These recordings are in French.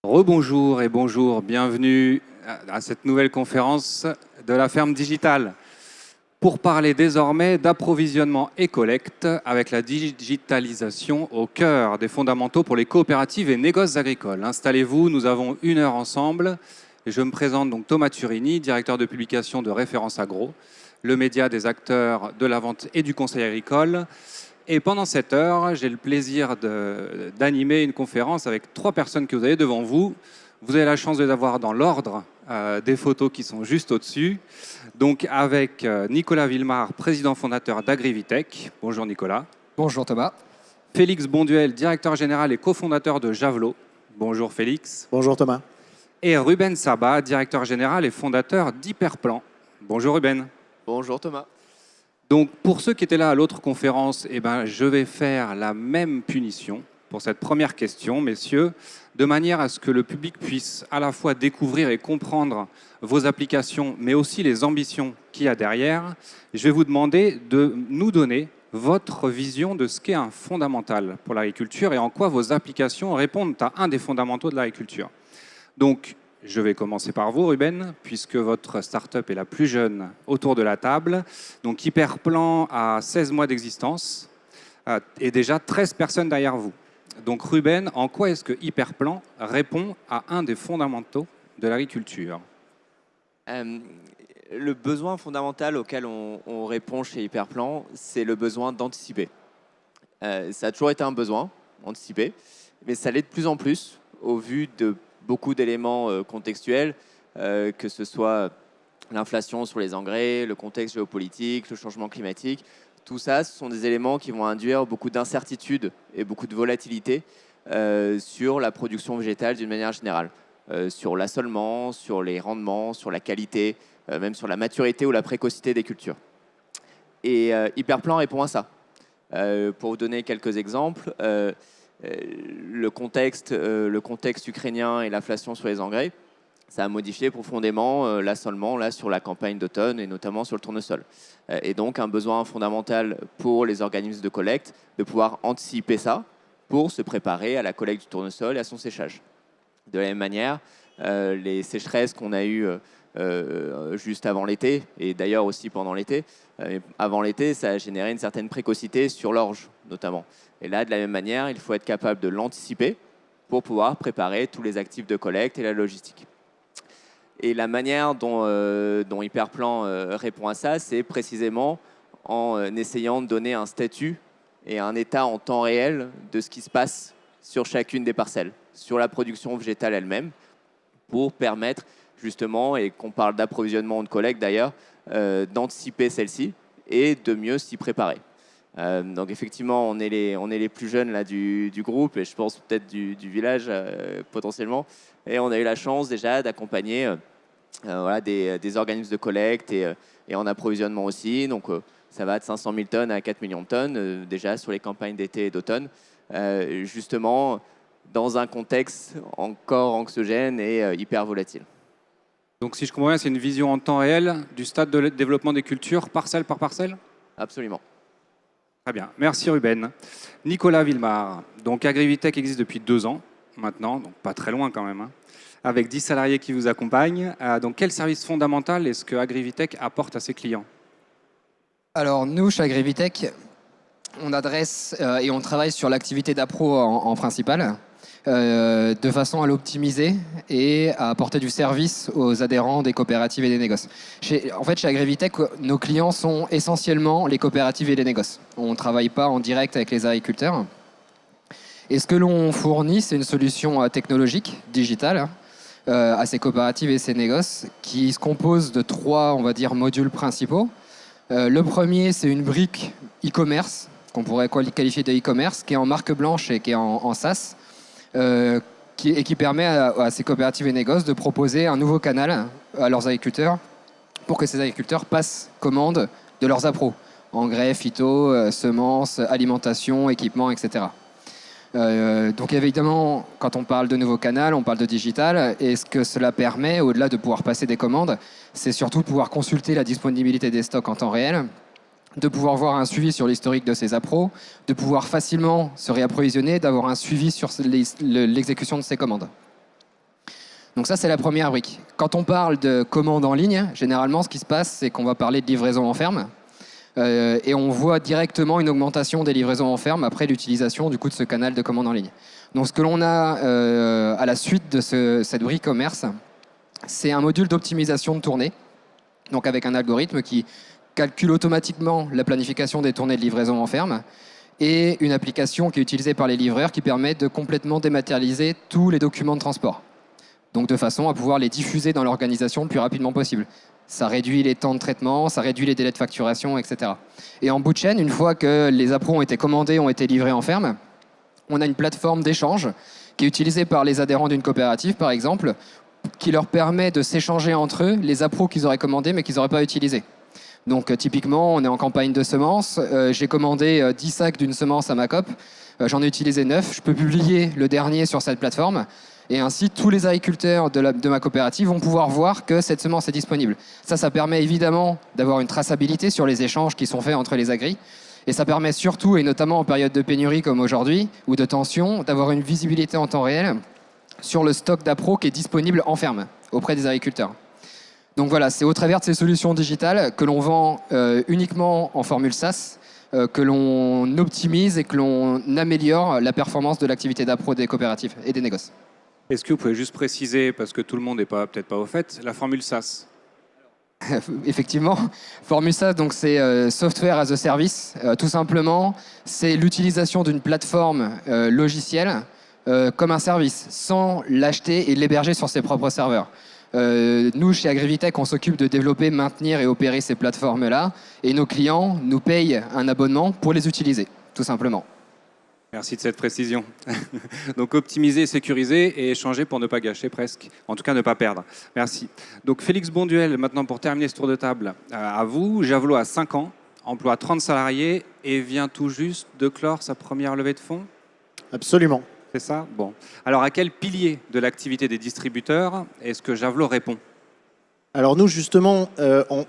Rebonjour et bonjour, bienvenue à cette nouvelle conférence de la ferme digitale pour parler désormais d'approvisionnement et collecte avec la digitalisation au cœur des fondamentaux pour les coopératives et négoces agricoles. Installez-vous, nous avons 1 heure ensemble et je me présente donc Thomas Turini, directeur de publication de Référence Agro, le média des acteurs de la vente et du conseil agricole. Et pendant cette heure, j'ai le plaisir d'animer une conférence avec 3 personnes que vous avez devant vous. Vous avez la chance de les avoir dans l'ordre des photos qui sont juste au-dessus. Donc avec Nicolas Villemard, président fondateur d'Agrivitech. Bonjour Nicolas. Bonjour Thomas. Félix Bonduel, directeur général et cofondateur de Javelot. Bonjour Félix. Bonjour Thomas. Et Ruben Sabat, directeur général et fondateur d'Hyperplan. Bonjour Ruben. Bonjour Thomas. Donc, pour ceux qui étaient là à l'autre conférence, je vais faire la même punition pour cette première question, messieurs, de manière à ce que le public puisse à la fois découvrir et comprendre vos applications, mais aussi les ambitions qu'il y a derrière. Je vais vous demander de nous donner votre vision de ce qu'est un fondamental pour l'agriculture et en quoi vos applications répondent à un des fondamentaux de l'agriculture. Donc, je vais commencer par vous, Ruben, puisque votre start-up est la plus jeune autour de la table. Donc, Hyperplan a 16 mois d'existence et déjà 13 personnes derrière vous. Donc, Ruben, en quoi est-ce que Hyperplan répond à un des fondamentaux de l'agriculture ? Le besoin fondamental auquel on répond chez Hyperplan, c'est le besoin d'anticiper. Ça a toujours été un besoin, anticiper, mais ça l'est de plus en plus au vu de beaucoup d'éléments contextuels, que ce soit l'inflation sur les engrais, le contexte géopolitique, le changement climatique. Tout ça, ce sont des éléments qui vont induire beaucoup d'incertitudes et beaucoup de volatilité sur la production végétale d'une manière générale, sur l'assolement, sur les rendements, sur la qualité, même sur la maturité ou la précocité des cultures. Et Hyperplan répond à ça. Pour vous donner quelques exemples, le contexte ukrainien et l'inflation sur les engrais, ça a modifié profondément l'assolement là, sur la campagne d'automne et notamment sur le tournesol. Et donc un besoin fondamental pour les organismes de collecte de pouvoir anticiper ça pour se préparer à la collecte du tournesol et à son séchage. De la même manière, les sécheresses qu'on a eues juste avant l'été, et d'ailleurs aussi pendant l'été, avant l'été, ça a généré une certaine précocité sur l'orge notamment. Et là, de la même manière, il faut être capable de l'anticiper pour pouvoir préparer tous les actifs de collecte et la logistique. Et la manière dont Hyperplan répond à ça, c'est précisément en essayant de donner un statut et un état en temps réel de ce qui se passe sur chacune des parcelles, sur la production végétale elle-même, pour permettre justement, et qu'on parle d'approvisionnement ou de collecte d'ailleurs, d'anticiper celle-ci et de mieux s'y préparer. Donc effectivement, on est les plus jeunes là, du groupe et je pense peut-être du village potentiellement. Et on a eu la chance déjà d'accompagner des organismes de collecte et en approvisionnement aussi. Donc ça va de 500 000 tonnes à 4 millions de tonnes déjà sur les campagnes d'été et d'automne. Justement, dans un contexte encore anxiogène et hyper volatile. Donc si je comprends bien, c'est une vision en temps réel du stade de développement des cultures, parcelle par parcelle ? Absolument. Très bien, merci Ruben. Nicolas Villemard, donc Agrivitech existe depuis 2 ans maintenant, donc pas très loin quand même, hein, avec 10 salariés qui vous accompagnent. Donc quel service fondamental est-ce que Agrivitech apporte à ses clients ? Alors nous, chez Agrivitech, on adresse et on travaille sur l'activité d'appro en principal, de façon à l'optimiser et à apporter du service aux adhérents des coopératives et des négoces. Chez Agrivitech, nos clients sont essentiellement les coopératives et les négoces. On ne travaille pas en direct avec les agriculteurs. Et ce que l'on fournit, c'est une solution technologique, digitale, à ces coopératives et ces négoces, qui se compose de 3, on va dire, modules principaux. Le premier, c'est une brique e-commerce, qu'on pourrait qualifier de e-commerce, qui est en marque blanche et qui est en SaaS, qui permet à ces coopératives et négoces de proposer un nouveau canal à leurs agriculteurs pour que ces agriculteurs passent commande de leurs appros, engrais, phyto, semences, alimentation, équipements, etc. Donc évidemment, quand on parle de nouveau canal, on parle de digital, et ce que cela permet, au-delà de pouvoir passer des commandes, c'est surtout de pouvoir consulter la disponibilité des stocks en temps réel, de pouvoir voir un suivi sur l'historique de ses appros, de pouvoir facilement se réapprovisionner, d'avoir un suivi sur l'exécution de ses commandes. Donc ça, c'est la première brique. Quand on parle de commande en ligne, généralement, ce qui se passe, c'est qu'on va parler de livraison en ferme. Et on voit directement une augmentation des livraisons en ferme après l'utilisation du coup de ce canal de commande en ligne. Donc ce que l'on a à la suite de cette brique commerce, c'est un module d'optimisation de tournée, donc avec un algorithme qui calcule automatiquement la planification des tournées de livraison en ferme et une application qui est utilisée par les livreurs qui permet de complètement dématérialiser tous les documents de transport. Donc de façon à pouvoir les diffuser dans l'organisation le plus rapidement possible. Ça réduit les temps de traitement, ça réduit les délais de facturation, etc. Et en bout de chaîne, une fois que les appros ont été commandés, ont été livrés en ferme, on a une plateforme d'échange qui est utilisée par les adhérents d'une coopérative, par exemple, qui leur permet de s'échanger entre eux les appros qu'ils auraient commandés mais qu'ils n'auraient pas utilisés. Donc typiquement, on est en campagne de semences, j'ai commandé 10 sacs d'une semence à ma coop, j'en ai utilisé 9, je peux publier le dernier sur cette plateforme. Et ainsi, tous les agriculteurs de ma coopérative vont pouvoir voir que cette semence est disponible. Ça permet évidemment d'avoir une traçabilité sur les échanges qui sont faits entre les agris. Et ça permet surtout, et notamment en période de pénurie comme aujourd'hui, ou de tension, d'avoir une visibilité en temps réel sur le stock d'appro qui est disponible en ferme auprès des agriculteurs. Donc voilà, c'est au travers de ces solutions digitales que l'on vend uniquement en formule SaaS, que l'on optimise et que l'on améliore la performance de l'activité d'appro des coopératives et des négoces. Est-ce que vous pouvez juste préciser, parce que tout le monde n'est peut-être pas au fait, la formule SaaS? Effectivement, formule SaaS, donc c'est Software as a Service. Tout simplement, c'est l'utilisation d'une plateforme logicielle comme un service, sans l'acheter et l'héberger sur ses propres serveurs. Nous, chez Agrivitech, on s'occupe de développer, maintenir et opérer ces plateformes-là, et nos clients nous payent un abonnement pour les utiliser, tout simplement. Merci de cette précision. Donc optimiser, sécuriser et échanger pour ne pas gâcher presque, en tout cas ne pas perdre. Merci. Donc Félix Bonduel, maintenant pour terminer ce tour de table, à vous. Javelot a 5 ans, emploie 30 salariés et vient tout juste de clore sa première levée de fonds. Absolument. C'est ça? Bon. Alors à quel pilier de l'activité des distributeurs est-ce que Javelot répond? Alors nous, justement,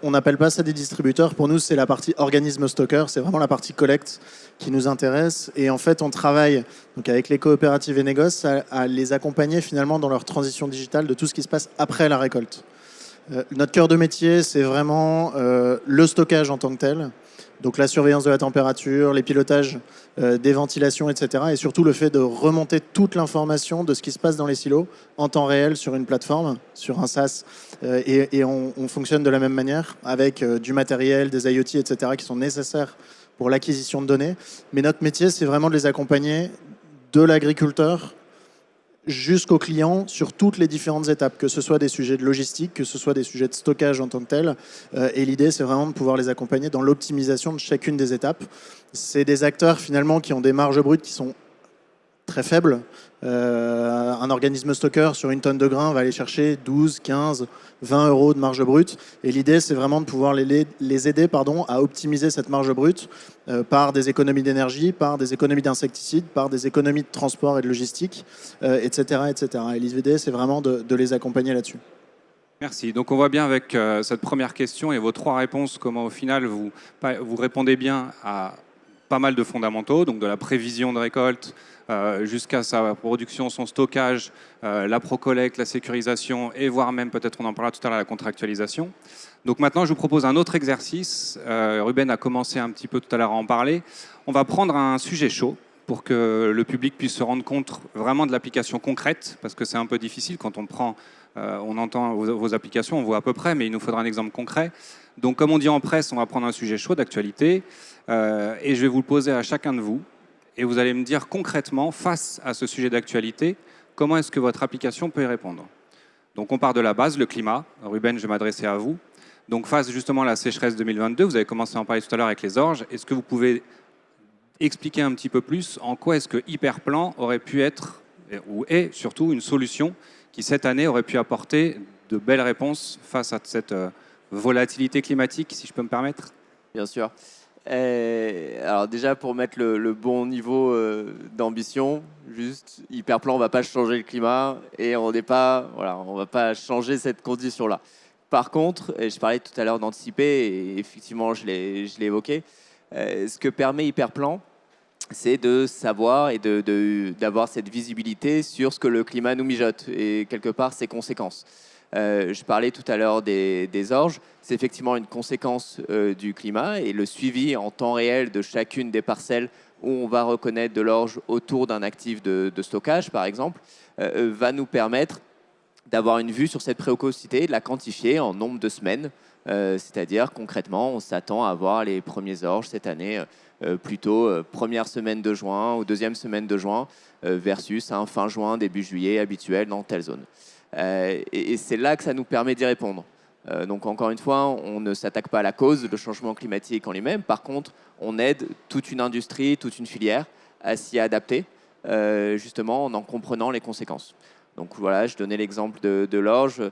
on n'appelle pas ça des distributeurs. Pour nous, c'est la partie organisme stocker. C'est vraiment la partie collecte qui nous intéresse. Et en fait, on travaille donc, avec les coopératives et négoces à les accompagner finalement dans leur transition digitale de tout ce qui se passe après la récolte. Notre cœur de métier, c'est vraiment le stockage en tant que tel. Donc la surveillance de la température, les pilotages des ventilations, etc. Et surtout le fait de remonter toute l'information de ce qui se passe dans les silos en temps réel sur une plateforme, sur un SaaS. Et on fonctionne de la même manière avec du matériel, des IoT, etc. qui sont nécessaires pour l'acquisition de données. Mais notre métier, c'est vraiment de les accompagner de l'agriculteur jusqu'au client sur toutes les différentes étapes, que ce soit des sujets de logistique, que ce soit des sujets de stockage en tant que tel. Et l'idée, c'est vraiment de pouvoir les accompagner dans l'optimisation de chacune des étapes. C'est des acteurs finalement qui ont des marges brutes qui sont très faibles. Un organisme stocker sur une tonne de grains va aller chercher 12, 15, 20 euros de marge brute. Et l'idée, c'est vraiment de pouvoir les aider à optimiser cette marge brute par des économies d'énergie, par des économies d'insecticides, par des économies de transport et de logistique, etc., etc. Et l'idée, c'est vraiment de les accompagner là-dessus. Merci. Donc on voit bien avec cette première question et vos 3 réponses comment au final vous répondez bien à pas mal de fondamentaux, donc de la prévision de récolte jusqu'à sa production, son stockage, la procollecte, la sécurisation et voire même, peut-être on en parlera tout à l'heure, la contractualisation. Donc maintenant, je vous propose un autre exercice. Ruben a commencé un petit peu tout à l'heure à en parler. On va prendre un sujet chaud pour que le public puisse se rendre compte vraiment de l'application concrète, parce que c'est un peu difficile quand on entend vos applications, on voit à peu près, mais il nous faudra un exemple concret. Donc comme on dit en presse, on va prendre un sujet chaud d'actualité et je vais vous le poser à chacun de vous. Et vous allez me dire concrètement, face à ce sujet d'actualité, comment est-ce que votre application peut y répondre. Donc on part de la base, le climat. Ruben, je vais m'adresser à vous. Donc face justement à la sécheresse 2022, vous avez commencé à en parler tout à l'heure avec les orges. Est-ce que vous pouvez expliquer un petit peu plus en quoi est-ce que Hyperplan aurait pu être, ou est surtout une solution qui cette année aurait pu apporter de belles réponses face à cette volatilité climatique, si je peux me permettre? Bien sûr. Alors déjà, pour mettre le bon niveau d'ambition, juste, Hyperplan ne va pas changer le climat et on ne va pas changer cette condition-là. Par contre, et je parlais tout à l'heure d'anticiper, et effectivement, je l'ai évoqué, ce que permet Hyperplan, c'est de savoir et d'avoir cette visibilité sur ce que le climat nous mijote et quelque part ses conséquences. Je parlais tout à l'heure des orges, c'est effectivement une conséquence du climat et le suivi en temps réel de chacune des parcelles où on va reconnaître de l'orge autour d'un actif de stockage, par exemple, va nous permettre d'avoir une vue sur cette précocité, de la quantifier en nombre de semaines. C'est-à-dire, concrètement, on s'attend à voir les premiers orges cette année, plutôt première semaine de juin ou deuxième semaine de juin, versus un fin juin, début juillet habituel dans telle zone. Et c'est là que ça nous permet d'y répondre. Donc encore une fois, on ne s'attaque pas à la cause, le changement climatique en lui-même. Par contre, on aide toute une industrie, toute une filière à s'y adapter, justement en comprenant les conséquences. Donc voilà, je donnais l'exemple de l'orge,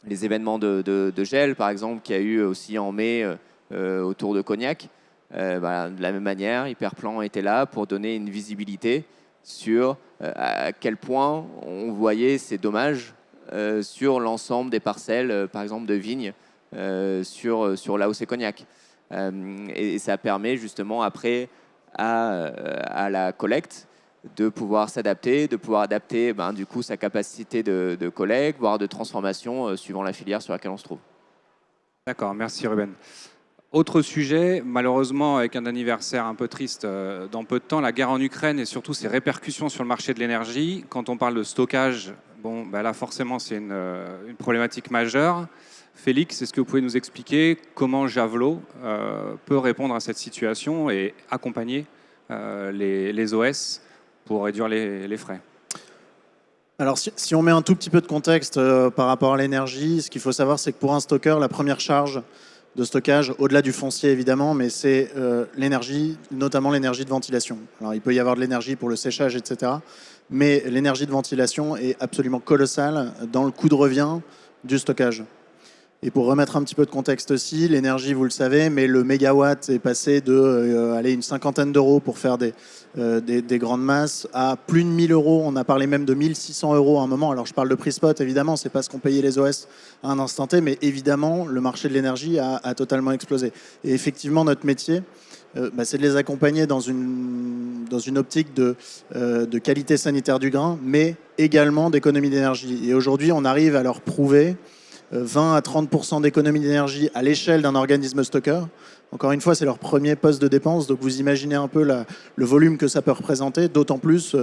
les événements de gel, par exemple, qu'il y a eu aussi en mai autour de Cognac. De la même manière, Hyperplan était là pour donner une visibilité sur à quel point on voyait ces dommages sur l'ensemble des parcelles, par exemple de vignes, sur l'AOC Cognac. Et ça permet justement après à la collecte de pouvoir s'adapter, de pouvoir adapter du coup sa capacité de collecte, voire de transformation suivant la filière sur laquelle on se trouve. D'accord, merci Ruben. Autre sujet, malheureusement avec un anniversaire un peu triste dans peu de temps, la guerre en Ukraine et surtout ses répercussions sur le marché de l'énergie. Quand on parle de stockage, là forcément c'est une problématique majeure. Félix, est-ce que vous pouvez nous expliquer comment Javelot peut répondre à cette situation et accompagner les OS pour réduire les frais? Alors, si on met un tout petit peu de contexte par rapport à l'énergie, ce qu'il faut savoir, c'est que pour un stockeur, la première charge de stockage, au-delà du foncier évidemment, mais c'est l'énergie, notamment l'énergie de ventilation. Alors, il peut y avoir de l'énergie pour le séchage, etc. Mais l'énergie de ventilation est absolument colossale dans le coût de revient du stockage. Et pour remettre un petit peu de contexte aussi, l'énergie, vous le savez, mais le mégawatt est passé de une cinquantaine d'euros pour faire des grandes masses à plus de 1000 euros. On a parlé même de 1600 euros à un moment. Alors je parle de prix spot, évidemment, c'est pas ce qu'ont payé les OS à un instant T, mais évidemment, le marché de l'énergie a totalement explosé. Et effectivement, notre métier, c'est de les accompagner dans une optique de qualité sanitaire du grain, mais également d'économie d'énergie. Et aujourd'hui, on arrive à leur prouver 20 à 30% d'économie d'énergie à l'échelle d'un organisme stockeur. Encore une fois, c'est leur premier poste de dépense, donc vous imaginez un peu le volume que ça peut représenter, d'autant plus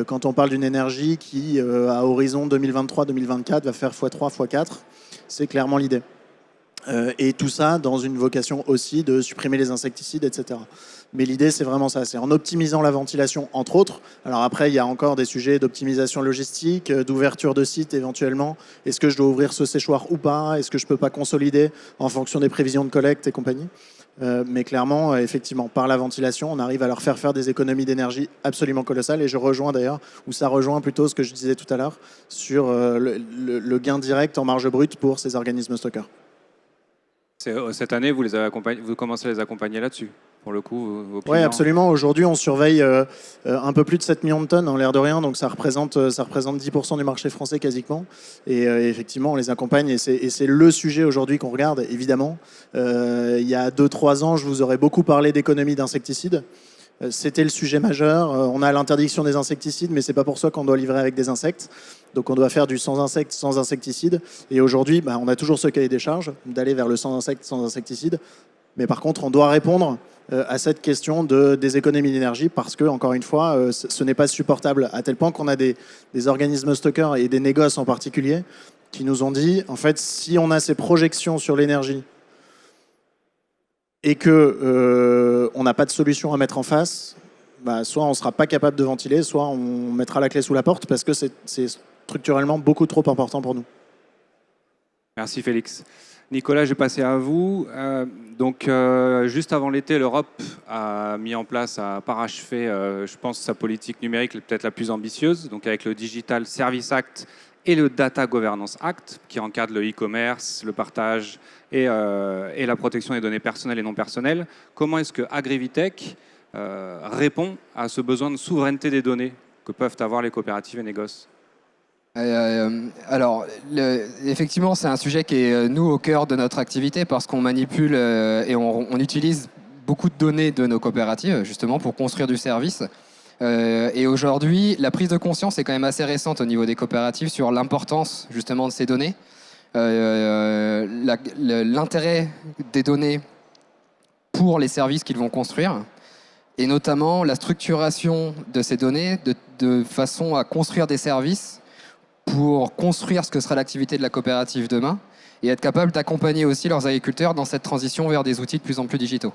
quand on parle d'une énergie qui, à horizon 2023-2024, va faire x3, x4. C'est clairement l'idée. Et tout ça dans une vocation aussi de supprimer les insecticides, etc. Mais l'idée, c'est vraiment ça, c'est en optimisant la ventilation, entre autres. Alors après, il y a encore des sujets d'optimisation logistique, d'ouverture de site éventuellement. Est-ce que je dois ouvrir ce séchoir ou pas? Est-ce que je ne peux pas consolider en fonction des prévisions de collecte et compagnie? Mais clairement, effectivement, par la ventilation, on arrive à leur faire des économies d'énergie absolument colossales. Et je rejoins d'ailleurs, ou ça rejoint plutôt ce que je disais tout à l'heure, sur le gain direct en marge brute pour ces organismes stockeurs. Cette année, vous commencez à les accompagner là-dessus, pour le coup, vos clients. Oui, absolument. Aujourd'hui, on surveille un peu plus de 7 millions de tonnes en l'air de rien, donc ça représente 10% du marché français quasiment. Et effectivement, on les accompagne et c'est le sujet aujourd'hui qu'on regarde, évidemment. Il y a 2-3 ans, je vous aurais beaucoup parlé d'économie d'insecticides. C'était le sujet majeur. On a l'interdiction des insecticides, mais c'est pas pour ça qu'on doit livrer avec des insectes. Donc on doit faire du sans insectes, sans insecticides. Et aujourd'hui, on a toujours ce cahier des charges d'aller vers le sans insectes, sans insecticides. Mais par contre, on doit répondre à cette question des économies d'énergie parce que, encore une fois, ce n'est pas supportable. À tel point qu'on a des organismes stockeurs et des négoces en particulier qui nous ont dit, en fait, si on a ces projections sur l'énergie et que on n'a pas de solution à mettre en face, soit on ne sera pas capable de ventiler, soit on mettra la clé sous la porte parce que c'est structurellement beaucoup trop important pour nous. Merci Félix. Nicolas, je vais passer à vous. Juste avant l'été, l'Europe a mis en place, a parachevé, je pense, sa politique numérique peut-être la plus ambitieuse, donc avec le Digital Service Act et le Data Governance Act, qui encadre le e-commerce, le partage et la protection des données personnelles et non personnelles. Comment est-ce que Agrivitech répond à ce besoin de souveraineté des données que peuvent avoir les coopératives et négoces? Effectivement, c'est un sujet qui est, nous, au cœur de notre activité parce qu'on manipule et on utilise beaucoup de données de nos coopératives, justement, pour construire du service. Et aujourd'hui, la prise de conscience est quand même assez récente au niveau des coopératives sur l'importance, justement, de ces données. L'intérêt des données pour les services qu'ils vont construire, et notamment la structuration de ces données de façon à construire des services pour construire ce que sera l'activité de la coopérative demain, et être capable d'accompagner aussi leurs agriculteurs dans cette transition vers des outils de plus en plus digitaux.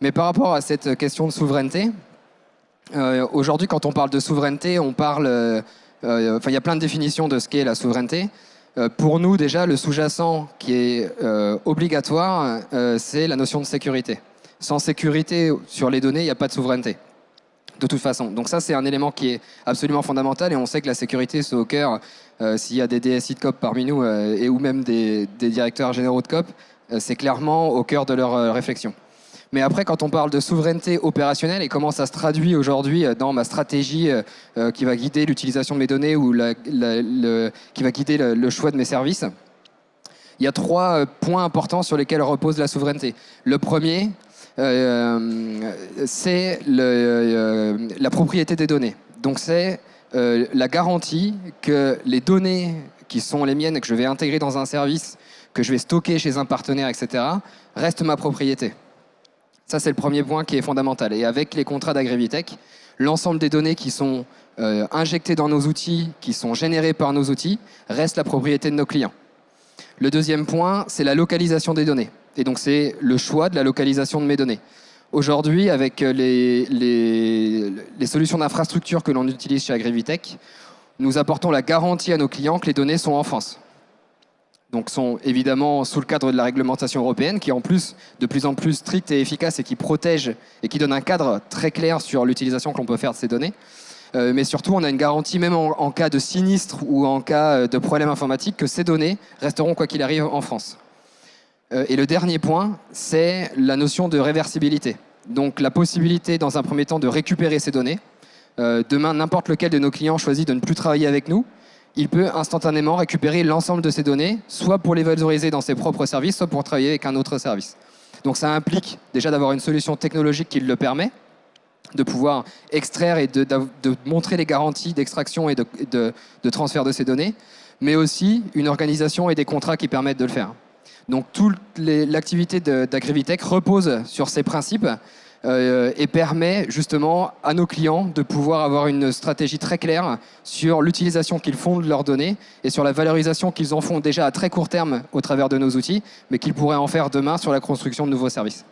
Mais par rapport à cette question de souveraineté, aujourd'hui, quand on parle de souveraineté, on parle... il y a plein de définitions de ce qu'est la souveraineté. Pour nous, déjà, le sous-jacent qui est obligatoire, c'est la notion de sécurité. Sans sécurité sur les données, il n'y a pas de souveraineté, de toute façon. Donc ça, c'est un élément qui est absolument fondamental, et on sait que la sécurité, c'est au cœur, s'il y a des DSI de COP parmi nous, ou même des directeurs généraux de COP, c'est clairement au cœur de leur réflexion. Mais après, quand on parle de souveraineté opérationnelle et comment ça se traduit aujourd'hui dans ma stratégie qui va guider l'utilisation de mes données ou qui va guider le choix de mes services, il y a 3 points importants sur lesquels repose la souveraineté. Le premier, c'est la propriété des données. Donc c'est la garantie que les données qui sont les miennes et que je vais intégrer dans un service, que je vais stocker chez un partenaire, etc., restent ma propriété. Ça, c'est le premier point qui est fondamental. Et avec les contrats d'AgriVitech, l'ensemble des données qui sont injectées dans nos outils, qui sont générées par nos outils, restent la propriété de nos clients. Le deuxième point, c'est la localisation des données. Et donc, c'est le choix de la localisation de mes données. Aujourd'hui, avec les solutions d'infrastructure que l'on utilise chez AgriVitech, nous apportons la garantie à nos clients que les données sont en France. Donc sont évidemment sous le cadre de la réglementation européenne, qui est en plus de plus en plus stricte et efficace et qui protège et qui donne un cadre très clair sur l'utilisation que l'on peut faire de ces données. Mais surtout, on a une garantie, même en cas de sinistre ou en cas de problème informatique, que ces données resteront, quoi qu'il arrive, en France. Et le dernier point, c'est la notion de réversibilité. Donc la possibilité, dans un premier temps, de récupérer ces données. Demain, n'importe lequel de nos clients choisit de ne plus travailler avec nous, il peut instantanément récupérer l'ensemble de ces données, soit pour les valoriser dans ses propres services, soit pour travailler avec un autre service. Donc ça implique déjà d'avoir une solution technologique qui le permet, de pouvoir extraire et de montrer les garanties d'extraction et de transfert de ces données, mais aussi une organisation et des contrats qui permettent de le faire. Donc toute l'activité d'AgriVitech repose sur ces principes et permet justement à nos clients de pouvoir avoir une stratégie très claire sur l'utilisation qu'ils font de leurs données et sur la valorisation qu'ils en font déjà à très court terme au travers de nos outils, mais qu'ils pourraient en faire demain sur la construction de nouveaux services.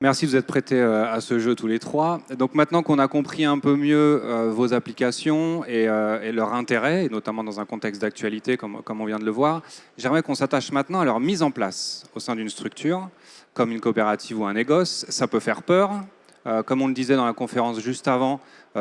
Merci de vous être prêtés à ce jeu tous les 3. Donc maintenant qu'on a compris un peu mieux vos applications et leur intérêt, et notamment dans un contexte d'actualité comme on vient de le voir, j'aimerais qu'on s'attache maintenant à leur mise en place au sein d'une structure, comme une coopérative ou un négoce. Ça peut faire peur. Comme on le disait dans la conférence juste avant,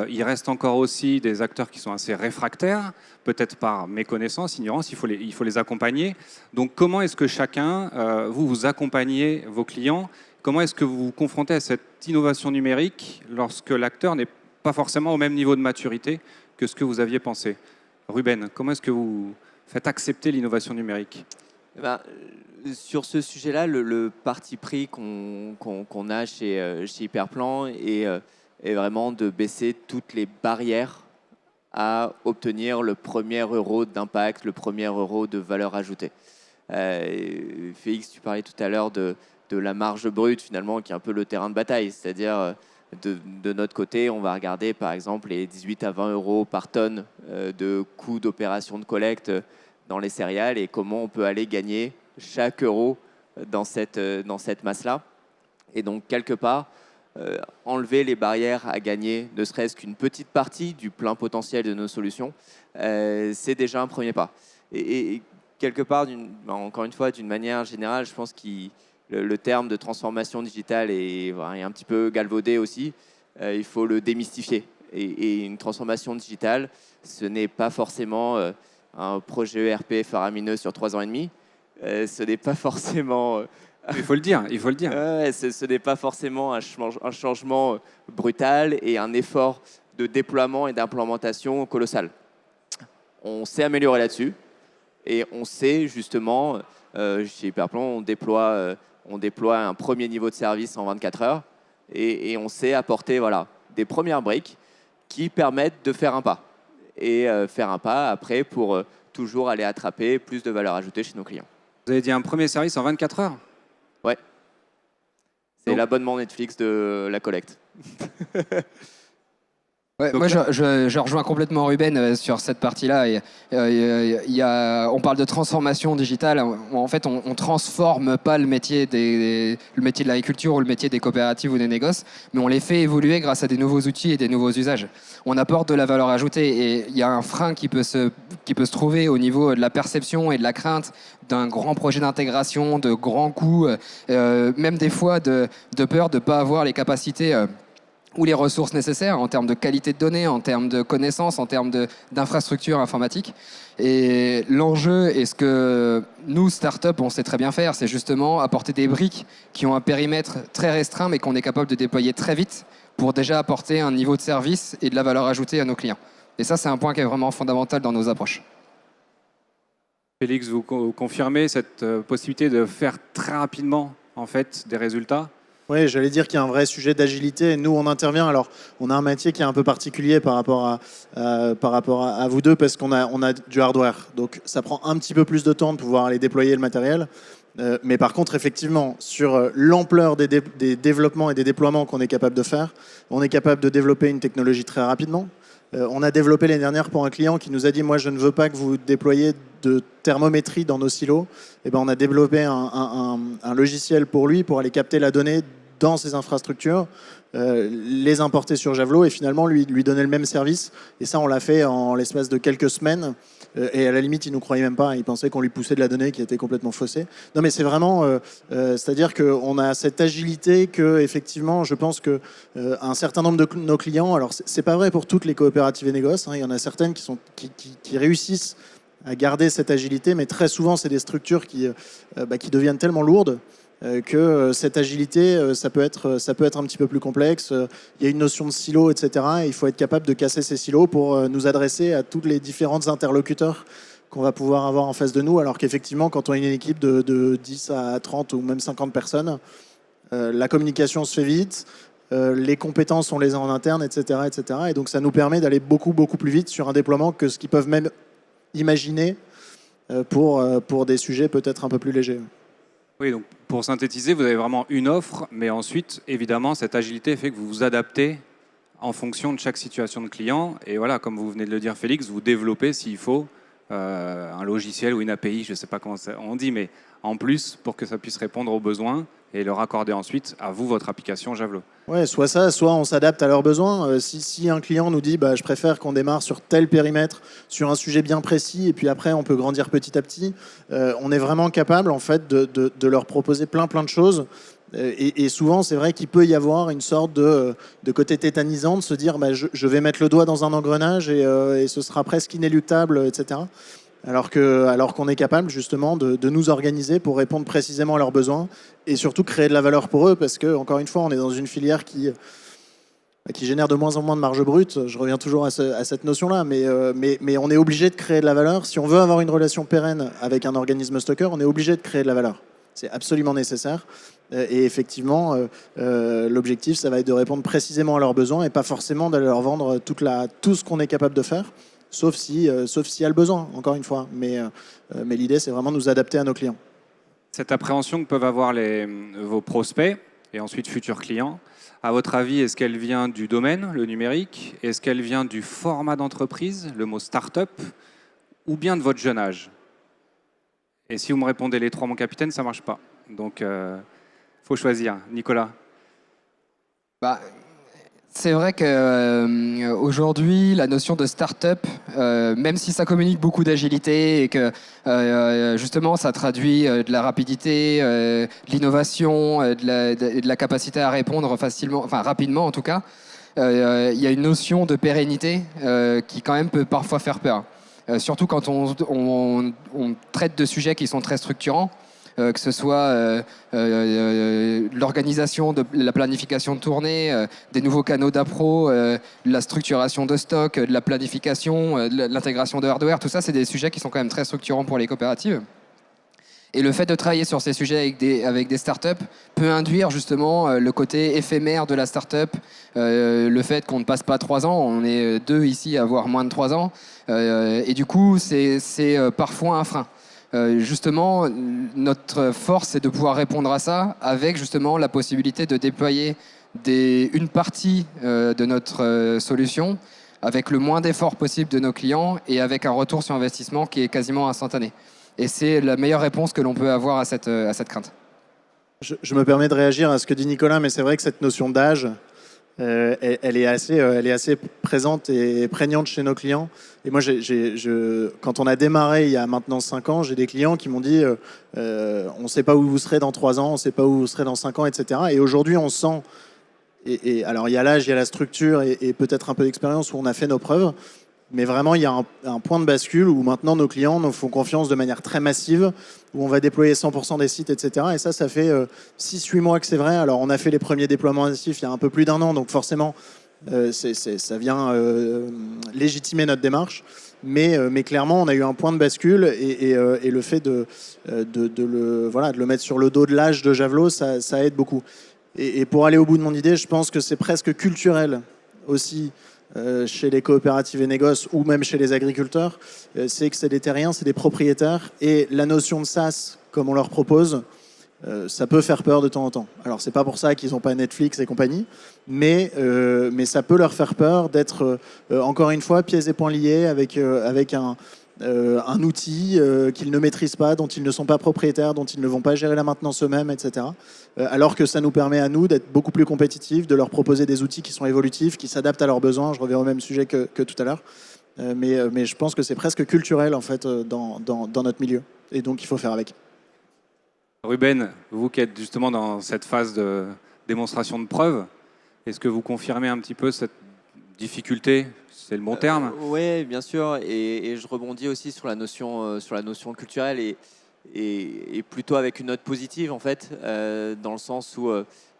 il reste encore aussi des acteurs qui sont assez réfractaires, peut-être par méconnaissance, ignorance, il faut les accompagner. Donc comment est-ce que chacun, vous accompagnez vos clients? Comment est-ce que vous vous confrontez à cette innovation numérique lorsque l'acteur n'est pas forcément au même niveau de maturité que ce que vous aviez pensé? Ruben, comment est-ce que vous faites accepter l'innovation numérique? Sur ce sujet-là, le parti pris qu'on a chez Hyperplan est vraiment de baisser toutes les barrières à obtenir le premier euro d'impact, le premier euro de valeur ajoutée. Félix, tu parlais tout à l'heure de la marge brute, finalement, qui est un peu le terrain de bataille. C'est-à-dire, de notre côté, on va regarder, par exemple, les 18 à 20 euros par tonne de coût d'opération de collecte dans les céréales et comment on peut aller gagner chaque euro dans cette masse-là. Et donc, quelque part, enlever les barrières à gagner, ne serait-ce qu'une petite partie du plein potentiel de nos solutions, c'est déjà un premier pas. Et quelque part, encore une fois, d'une manière générale, je pense que le terme de transformation digitale est un petit peu galvaudé aussi. Il faut le démystifier. Et une transformation digitale, ce n'est pas forcément un projet ERP faramineux sur 3 ans et demi. Ce n'est pas forcément... Il faut le dire. Ce n'est pas forcément un changement brutal et un effort de déploiement et d'implémentation colossal. On s'est amélioré là-dessus et on sait justement, chez Hyperplan, on déploie on déploie un premier niveau de service en 24 heures et on sait apporter des premières briques qui permettent de faire un pas. Et faire un pas après pour toujours aller attraper plus de valeur ajoutée chez nos clients. Vous avez dit un premier service en 24 heures? Ouais. C'est l'abonnement Netflix de la collecte. Ouais, moi, je rejoins complètement Ruben sur cette partie-là. On parle de transformation digitale. En fait, on transforme pas le métier de l'agriculture ou le métier des coopératives ou des négoces, mais on les fait évoluer grâce à des nouveaux outils et des nouveaux usages. On apporte de la valeur ajoutée et il y a un frein qui peut se trouver au niveau de la perception et de la crainte d'un grand projet d'intégration, de grands coûts, même des fois de peur de ne pas avoir les capacités ou les ressources nécessaires en termes de qualité de données, en termes de connaissances, en termes d'infrastructures informatiques. Et l'enjeu, et ce que nous, start-up, on sait très bien faire, c'est justement apporter des briques qui ont un périmètre très restreint, mais qu'on est capable de déployer très vite pour déjà apporter un niveau de service et de la valeur ajoutée à nos clients. Et ça, c'est un point qui est vraiment fondamental dans nos approches. Félix, vous confirmez cette possibilité de faire très rapidement en fait, des résultats? Oui, j'allais dire qu'il y a un vrai sujet d'agilité. Nous, on intervient. Alors, on a un métier qui est un peu particulier par rapport à vous deux parce qu'on a du hardware. Donc, ça prend un petit peu plus de temps de pouvoir aller déployer le matériel. Mais par contre, effectivement, sur l'ampleur des développements et des déploiements qu'on est capable de faire, on est capable de développer une technologie très rapidement. On a développé l'année dernière pour un client qui nous a dit « Moi, je ne veux pas que vous déployiez de thermométrie dans nos silos. » Et ben, on a développé un logiciel pour lui pour aller capter la donnée dans ses infrastructures, les importer sur Javelot et finalement lui donner le même service. Et ça, on l'a fait en l'espace de quelques semaines. Et à la limite, il ne nous croyait même pas. Il pensait qu'on lui poussait de la donnée qui était complètement faussée. Non, mais c'est vraiment... c'est-à-dire qu'on a cette agilité que, effectivement, je pense que un certain nombre de nos clients... Alors, c'est pas vrai pour toutes les coopératives et négoces. Il y en a certaines qui réussissent à garder cette agilité, mais très souvent, c'est des structures qui deviennent tellement lourdes que cette agilité, ça peut être un petit peu plus complexe. Il y a une notion de silo, etc. Et il faut être capable de casser ces silos pour nous adresser à tous les différents interlocuteurs qu'on va pouvoir avoir en face de nous. Alors qu'effectivement, quand on a une équipe de 10 à 30 ou même 50 personnes, la communication se fait vite, les compétences, on les a en interne, etc., etc. Et donc, ça nous permet d'aller beaucoup, beaucoup plus vite sur un déploiement que ce qu'ils peuvent même imaginer pour des sujets peut-être un peu plus légers. Oui, donc pour synthétiser, vous avez vraiment une offre, mais ensuite, évidemment, cette agilité fait que vous vous adaptez en fonction de chaque situation de client. Et voilà, comme vous venez de le dire, Félix, vous développez, s'il faut, un logiciel ou une API, je ne sais pas comment on dit, mais en plus, pour que ça puisse répondre aux besoins et le raccorder ensuite à vous, votre application Javelot. Ouais, soit ça, soit on s'adapte à leurs besoins. Si un client nous dit je préfère qu'on démarre sur tel périmètre, sur un sujet bien précis, et puis après on peut grandir petit à petit, on est vraiment capable en fait de leur proposer plein de choses. Et souvent, c'est vrai qu'il peut y avoir une sorte de côté tétanisant, de se dire je vais mettre le doigt dans un engrenage et ce sera presque inéluctable, etc. Alors qu'on est capable justement de nous organiser pour répondre précisément à leurs besoins et surtout créer de la valeur pour eux parce que, encore une fois, on est dans une filière qui génère de moins en moins de marge brute. Je reviens toujours à cette notion-là, mais on est obligé de créer de la valeur. Si on veut avoir une relation pérenne avec un organisme stocker, on est obligé de créer de la valeur. C'est absolument nécessaire. Et effectivement, l'objectif, ça va être de répondre précisément à leurs besoins et pas forcément d'aller leur vendre tout ce qu'on est capable de faire. Sauf s'il y a le besoin, encore une fois. Mais l'idée, c'est vraiment de nous adapter à nos clients. Cette appréhension que peuvent avoir vos prospects et ensuite futurs clients, à votre avis, est-ce qu'elle vient du domaine, le numérique? Est-ce qu'elle vient du format d'entreprise, le mot start-up, ou bien de votre jeune âge? Et si vous me répondez les trois, mon capitaine, ça ne marche pas. Donc, faut choisir. Nicolas? C'est vrai qu'aujourd'hui, la notion de start-up, même si ça communique beaucoup d'agilité et que justement ça traduit de la rapidité, de l'innovation, de la capacité à répondre facilement, enfin rapidement en tout cas, il y a une notion de pérennité qui quand même peut parfois faire peur. Surtout quand on traite de sujets qui sont très structurants. Que ce soit l'organisation de la planification de tournée, des nouveaux canaux d'appro, la structuration de stock, de la planification, de l'intégration de hardware, tout ça, c'est des sujets qui sont quand même très structurants pour les coopératives. Et le fait de travailler sur ces sujets avec des startups peut induire justement le côté éphémère de la startup, le fait qu'on ne passe pas 3 ans, on est 2 ici à avoir moins de 3 ans, et du coup c'est parfois un frein. Justement, notre force c'est de pouvoir répondre à ça avec justement la possibilité de déployer une partie de notre solution avec le moins d'efforts possible de nos clients et avec un retour sur investissement qui est quasiment instantané. Et c'est la meilleure réponse que l'on peut avoir à cette crainte. Je me permets de réagir à ce que dit Nicolas, mais c'est vrai que cette notion d'âge, elle est assez présente et prégnante chez nos clients. Et moi, quand on a démarré il y a maintenant 5 ans, j'ai des clients qui m'ont dit on ne sait pas où vous serez dans 3 ans, on ne sait pas où vous serez dans 5 ans, etc. Et aujourd'hui, on sent, alors il y a l'âge, il y a la structure et peut-être un peu d'expérience où on a fait nos preuves. Mais vraiment, il y a un point de bascule où maintenant nos clients nous font confiance de manière très massive, où on va déployer 100% des sites, etc. Et ça fait 6-8 mois que c'est vrai. Alors, on a fait les premiers déploiements massifs il y a un peu plus d'1 an, donc forcément, ça vient légitimer notre démarche. Mais clairement, on a eu un point de bascule et le fait de le mettre sur le dos de l'âge de Javelot, ça aide beaucoup. Et pour aller au bout de mon idée, je pense que c'est presque culturel aussi chez les coopératives et négoces ou même chez les agriculteurs, c'est que c'est des terriens, c'est des propriétaires et la notion de SaaS, comme on leur propose, ça peut faire peur de temps en temps. Alors c'est pas pour ça qu'ils n'ont pas Netflix et compagnie, mais ça peut leur faire peur d'être encore une fois pieds et poings liés avec un outil qu'ils ne maîtrisent pas, dont ils ne sont pas propriétaires, dont ils ne vont pas gérer la maintenance eux-mêmes, etc. Alors que ça nous permet à nous d'être beaucoup plus compétitifs, de leur proposer des outils qui sont évolutifs, qui s'adaptent à leurs besoins. Je reviens au même sujet que tout à l'heure. Mais je pense que c'est presque culturel en fait dans notre milieu. Et donc il faut faire avec. Ruben, vous qui êtes justement dans cette phase de démonstration de preuve, est-ce que vous confirmez un petit peu cette difficulté? C'est le bon terme? Oui, bien sûr. Et je rebondis aussi sur la notion culturelle et plutôt avec une note positive, en fait, dans le sens où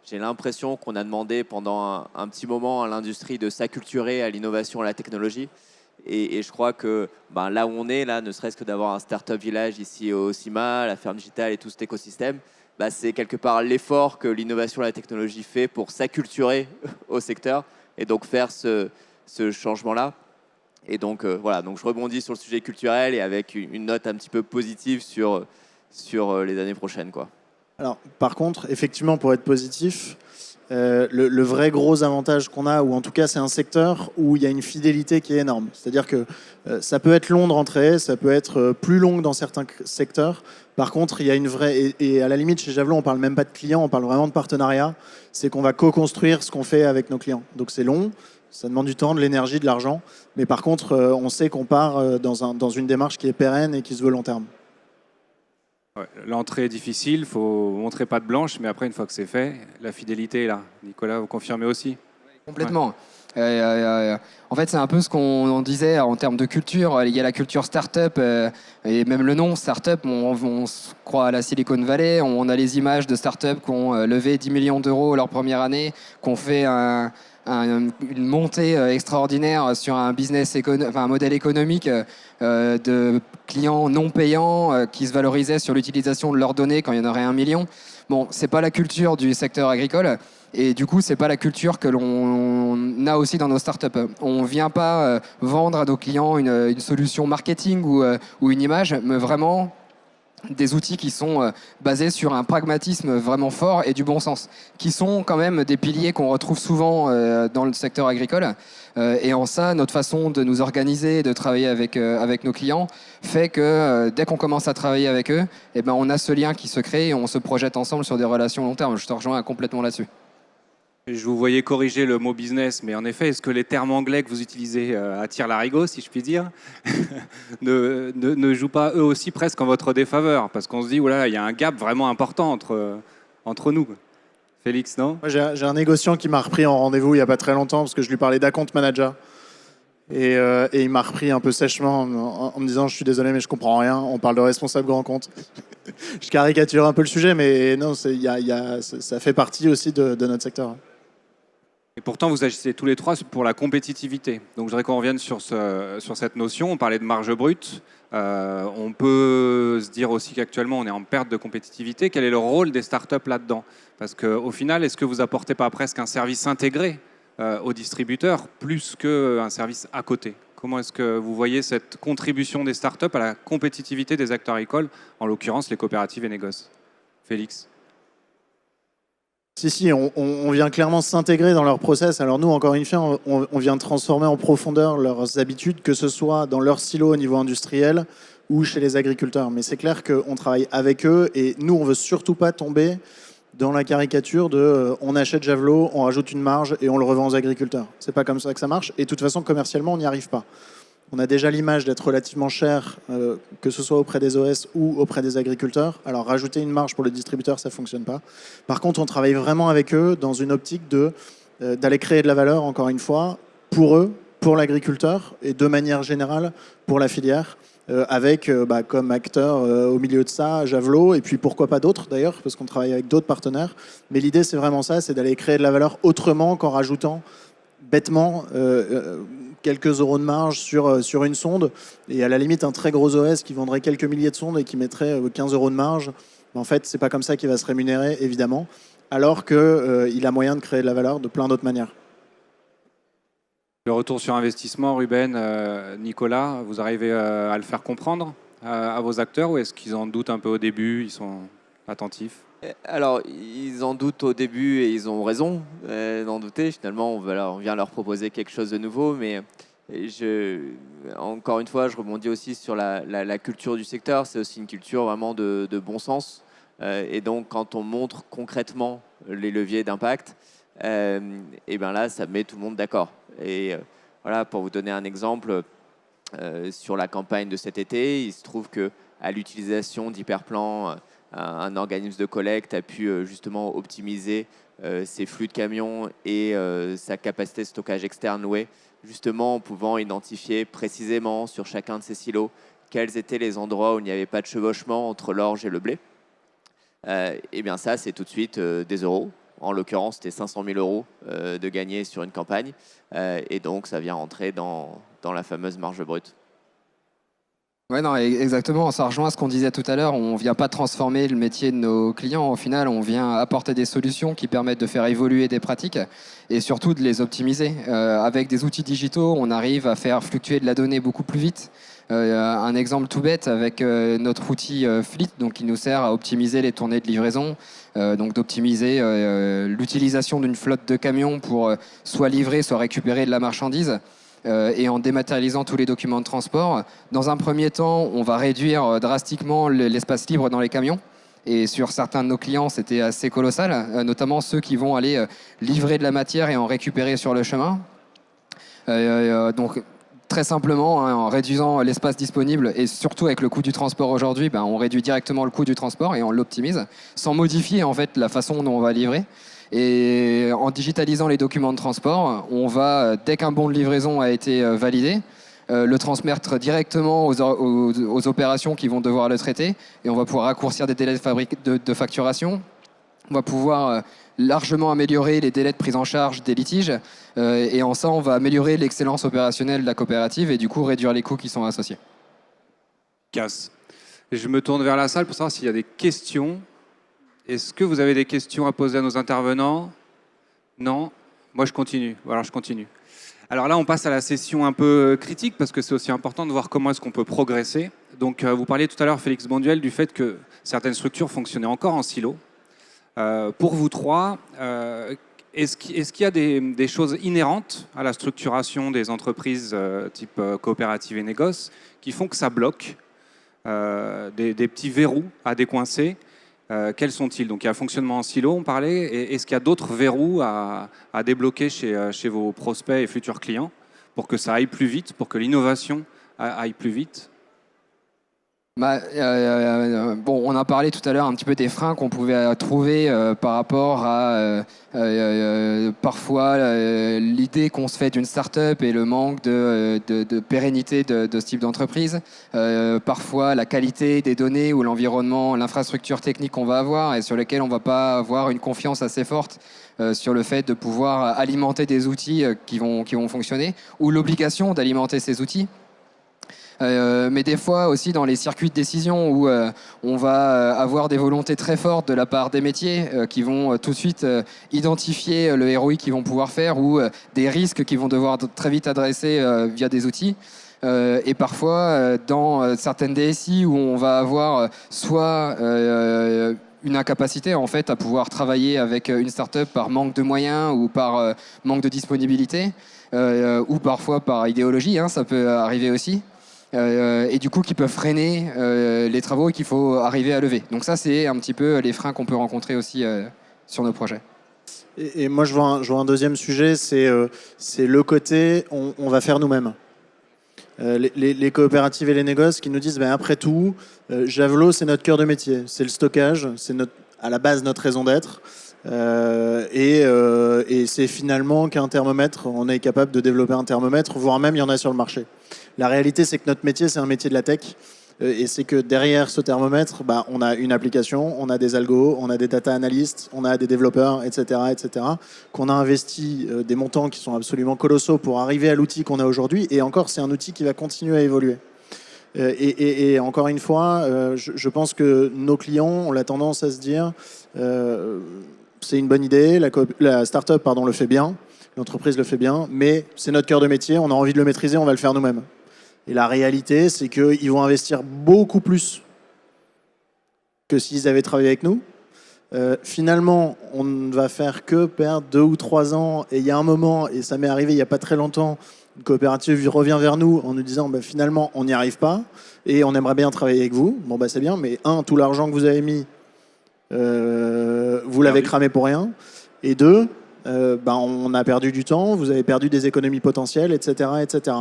j'ai l'impression qu'on a demandé pendant un petit moment à l'industrie de s'acculturer à l'innovation, à la technologie. Et je crois que là où on est, là, ne serait-ce que d'avoir un startup village ici au CIMA, la ferme digitale et tout cet écosystème, c'est quelque part l'effort que l'innovation et la technologie fait pour s'acculturer au secteur et donc faire ce changement-là. Et donc, voilà, donc je rebondis sur le sujet culturel et avec une note un petit peu positive sur les années prochaines, quoi. Alors, par contre, effectivement, pour être positif, le vrai gros avantage qu'on a, ou en tout cas c'est un secteur où il y a une fidélité qui est énorme. C'est-à-dire que ça peut être long de rentrer, ça peut être plus long dans certains secteurs. Par contre, il y a une vraie... Et à la limite, chez Javelot, on ne parle même pas de clients, on parle vraiment de partenariat. C'est qu'on va co-construire ce qu'on fait avec nos clients. Donc c'est long, ça demande du temps, de l'énergie, de l'argent. Mais par contre, on sait qu'on part dans une démarche qui est pérenne et qui se veut long terme. Ouais, l'entrée est difficile, il faut montrer patte blanche, mais après, une fois que c'est fait, la fidélité est là. Nicolas, vous confirmez aussi? Complètement. En fait, c'est un peu ce qu'on disait en termes de culture. Il y a la culture start-up et même le nom start-up, on se croit à la Silicon Valley. On a les images de start-up qui ont levé 10 millions d'euros leur première année, qui ont fait une montée extraordinaire sur un un modèle économique de clients non payants qui se valorisaient sur l'utilisation de leurs données quand il y en aurait 1 million. Bon, c'est pas la culture du secteur agricole. Et du coup, c'est pas la culture que l'on a aussi dans nos startups. On vient pas vendre à nos clients une solution marketing ou une image, mais vraiment des outils qui sont basés sur un pragmatisme vraiment fort et du bon sens, qui sont quand même des piliers qu'on retrouve souvent dans le secteur agricole. Et en ça, notre façon de nous organiser et de travailler avec nos clients fait que dès qu'on commence à travailler avec eux, on a ce lien qui se crée et on se projette ensemble sur des relations long terme. Je te rejoins complètement là-dessus. Je vous voyais corriger le mot business, mais en effet, est-ce que les termes anglais que vous utilisez attirent l'arigot, si je puis dire, ne jouent pas eux aussi presque en votre défaveur? Parce qu'on se dit, voilà, il y a un gap vraiment important entre nous. Félix, non? Moi, j'ai un négociant qui m'a repris en rendez-vous il n'y a pas très longtemps parce que je lui parlais d'account manager. Et il m'a repris un peu sèchement en me disant « Je suis désolé, mais je comprends rien. On parle de responsable grand compte. » Je caricature un peu le sujet, mais non, ça fait partie aussi de notre secteur. Et pourtant, vous agissez tous les trois pour la compétitivité. Donc, je voudrais qu'on revienne sur cette notion. On parlait de marge brute. On peut se dire aussi qu'actuellement, on est en perte de compétitivité. Quel est le rôle des startups là-dedans? Parce qu'au final, est-ce que vous apportez pas presque un service intégré aux distributeurs plus qu'un service à côté? Comment est-ce que vous voyez cette contribution des startups à la compétitivité des acteurs agricoles, en l'occurrence les coopératives et négoces? Félix? Si, on vient clairement s'intégrer dans leur process. Alors nous, encore une fois, on vient transformer en profondeur leurs habitudes, que ce soit dans leur silo au niveau industriel ou chez les agriculteurs. Mais c'est clair qu'on travaille avec eux et nous, on ne veut surtout pas tomber dans la caricature de on achète Javelot, on rajoute une marge et on le revend aux agriculteurs. C'est pas comme ça que ça marche. Et de toute façon, commercialement, on n'y arrive pas. On a déjà l'image d'être relativement cher, que ce soit auprès des OS ou auprès des agriculteurs. Alors, rajouter une marge pour le distributeur, ça ne fonctionne pas. Par contre, on travaille vraiment avec eux dans une optique d'aller créer de la valeur, encore une fois, pour eux, pour l'agriculteur et de manière générale pour la filière, avec comme acteur au milieu de ça, Javelot, et puis pourquoi pas d'autres d'ailleurs, parce qu'on travaille avec d'autres partenaires. Mais l'idée, c'est vraiment ça, c'est d'aller créer de la valeur autrement qu'en rajoutant bêtement quelques euros de marge sur une sonde, et à la limite un très gros OS qui vendrait quelques milliers de sondes et qui mettrait 15 euros de marge. En fait, c'est pas comme ça qu'il va se rémunérer, évidemment, alors qu'il a moyen de créer de la valeur de plein d'autres manières. Le retour sur investissement, Ruben, Nicolas, vous arrivez à le faire comprendre à vos acteurs, ou est-ce qu'ils en doutent un peu au début, ils sont attentifs? Alors, ils en doutent au début et ils ont raison d'en douter. Finalement, on vient leur proposer quelque chose de nouveau, mais encore une fois, je rebondis aussi sur la culture du secteur. C'est aussi une culture vraiment de bon sens. Et donc, quand on montre concrètement les leviers d'impact, et ben là, ça met tout le monde d'accord. Et voilà, pour vous donner un exemple, sur la campagne de cet été, il se trouve qu'à l'utilisation d'Hyperplan, un organisme de collecte a pu justement optimiser ses flux de camions et sa capacité de stockage externe louée, justement en pouvant identifier précisément sur chacun de ces silos quels étaient les endroits où il n'y avait pas de chevauchement entre l'orge et le blé. Et bien ça, c'est tout de suite des euros. En l'occurrence, c'était 500 000 euros de gagner sur une campagne. Et donc, ça vient rentrer dans la fameuse marge brute. Ouais, non, exactement. Ça rejoint ce qu'on disait tout à l'heure. On ne vient pas transformer le métier de nos clients. Au final, on vient apporter des solutions qui permettent de faire évoluer des pratiques et surtout de les optimiser. Avec des outils digitaux, on arrive à faire fluctuer de la donnée beaucoup plus vite. Un exemple tout bête avec notre outil Fleet, donc qui nous sert à optimiser les tournées de livraison, donc d'optimiser l'utilisation d'une flotte de camions pour soit livrer, soit récupérer de la marchandise. Et en dématérialisant tous les documents de transport. Dans un premier temps, on va réduire drastiquement l'espace libre dans les camions. Et sur certains de nos clients, c'était assez colossal, notamment ceux qui vont aller livrer de la matière et en récupérer sur le chemin. Donc, très simplement, en réduisant l'espace disponible et surtout avec le coût du transport aujourd'hui, on réduit directement le coût du transport et on l'optimise sans modifier en fait la façon dont on va livrer. Et en digitalisant les documents de transport, on va, dès qu'un bon de livraison a été validé, le transmettre directement aux opérations qui vont devoir le traiter. Et on va pouvoir raccourcir des délais de facturation. On va pouvoir largement améliorer les délais de prise en charge des litiges. Et en ça, on va améliorer l'excellence opérationnelle de la coopérative et du coup réduire les coûts qui sont associés. Casse. Je me tourne vers la salle pour savoir s'il y a des questions. Est-ce que vous avez des questions à poser à nos intervenants? Non? Moi, je continue. Alors, je continue. Alors là, on passe à la session un peu critique parce que c'est aussi important de voir comment est-ce qu'on peut progresser. Donc, vous parliez tout à l'heure, Félix Bonduel, du fait que certaines structures fonctionnaient encore en silo. Pour vous trois, est-ce qu'il y a des choses inhérentes à la structuration des entreprises type coopérative et négoce qui font que ça bloque, des petits verrous à décoincer? Quels sont-ils? Donc il y a le fonctionnement en silo, on parlait. Et est-ce qu'il y a d'autres verrous à débloquer chez vos prospects et futurs clients pour que ça aille plus vite, pour que l'innovation aille plus vite? Bon, on a parlé tout à l'heure un petit peu des freins qu'on pouvait trouver par rapport à parfois l'idée qu'on se fait d'une start-up et le manque de pérennité de ce type d'entreprise. Parfois la qualité des données ou l'environnement, l'infrastructure technique qu'on va avoir et sur lesquelles on ne va pas avoir une confiance assez forte sur le fait de pouvoir alimenter des outils qui vont fonctionner ou l'obligation d'alimenter ces outils. Mais des fois aussi dans les circuits de décision où on va avoir des volontés très fortes de la part des métiers qui vont tout de suite identifier le ROI qu'ils vont pouvoir faire ou des risques qu'ils vont devoir très vite adresser via des outils. Et parfois, dans certaines DSI où on va avoir soit une incapacité en fait à pouvoir travailler avec une start-up par manque de moyens ou par manque de disponibilité ou parfois par idéologie, hein, ça peut arriver aussi. Et du coup qui peuvent freiner les travaux et qu'il faut arriver à lever. Donc ça, c'est un petit peu les freins qu'on peut rencontrer aussi sur nos projets. Et moi, je vois un deuxième sujet, c'est le côté on va faire nous-mêmes. Les coopératives et les négoces qui nous disent ben, après tout, Javelot, c'est notre cœur de métier, c'est le stockage, c'est à la base notre raison d'être. Et c'est finalement qu'un thermomètre, on est capable de développer un thermomètre, voire même il y en a sur le marché. La réalité, c'est que notre métier, c'est un métier de la tech. Et c'est que derrière ce thermomètre, bah, on a une application, on a des algos, on a des data analysts, on a des développeurs, etc., qu'on a investi des montants qui sont absolument colossaux pour arriver à l'outil qu'on a aujourd'hui. Et encore, c'est un outil qui va continuer à évoluer. Et encore une fois, je pense que nos clients ont la tendance à se dire c'est une bonne idée, la start-up le fait bien, l'entreprise le fait bien, mais c'est notre cœur de métier, on a envie de le maîtriser, on va le faire nous-mêmes. Et la réalité, c'est qu'ils vont investir beaucoup plus que s'ils avaient travaillé avec nous. Finalement, on ne va faire que perdre 2 ou 3 ans. Et il y a un moment, et ça m'est arrivé il n'y a pas très longtemps, une coopérative revient vers nous en nous disant bah, finalement, on n'y arrive pas et on aimerait bien travailler avec vous. Bon, bah, c'est bien, mais tout l'argent que vous avez mis, vous l'avez cramé pour rien. Et 2, on a perdu du temps, vous avez perdu des économies potentielles, etc., etc.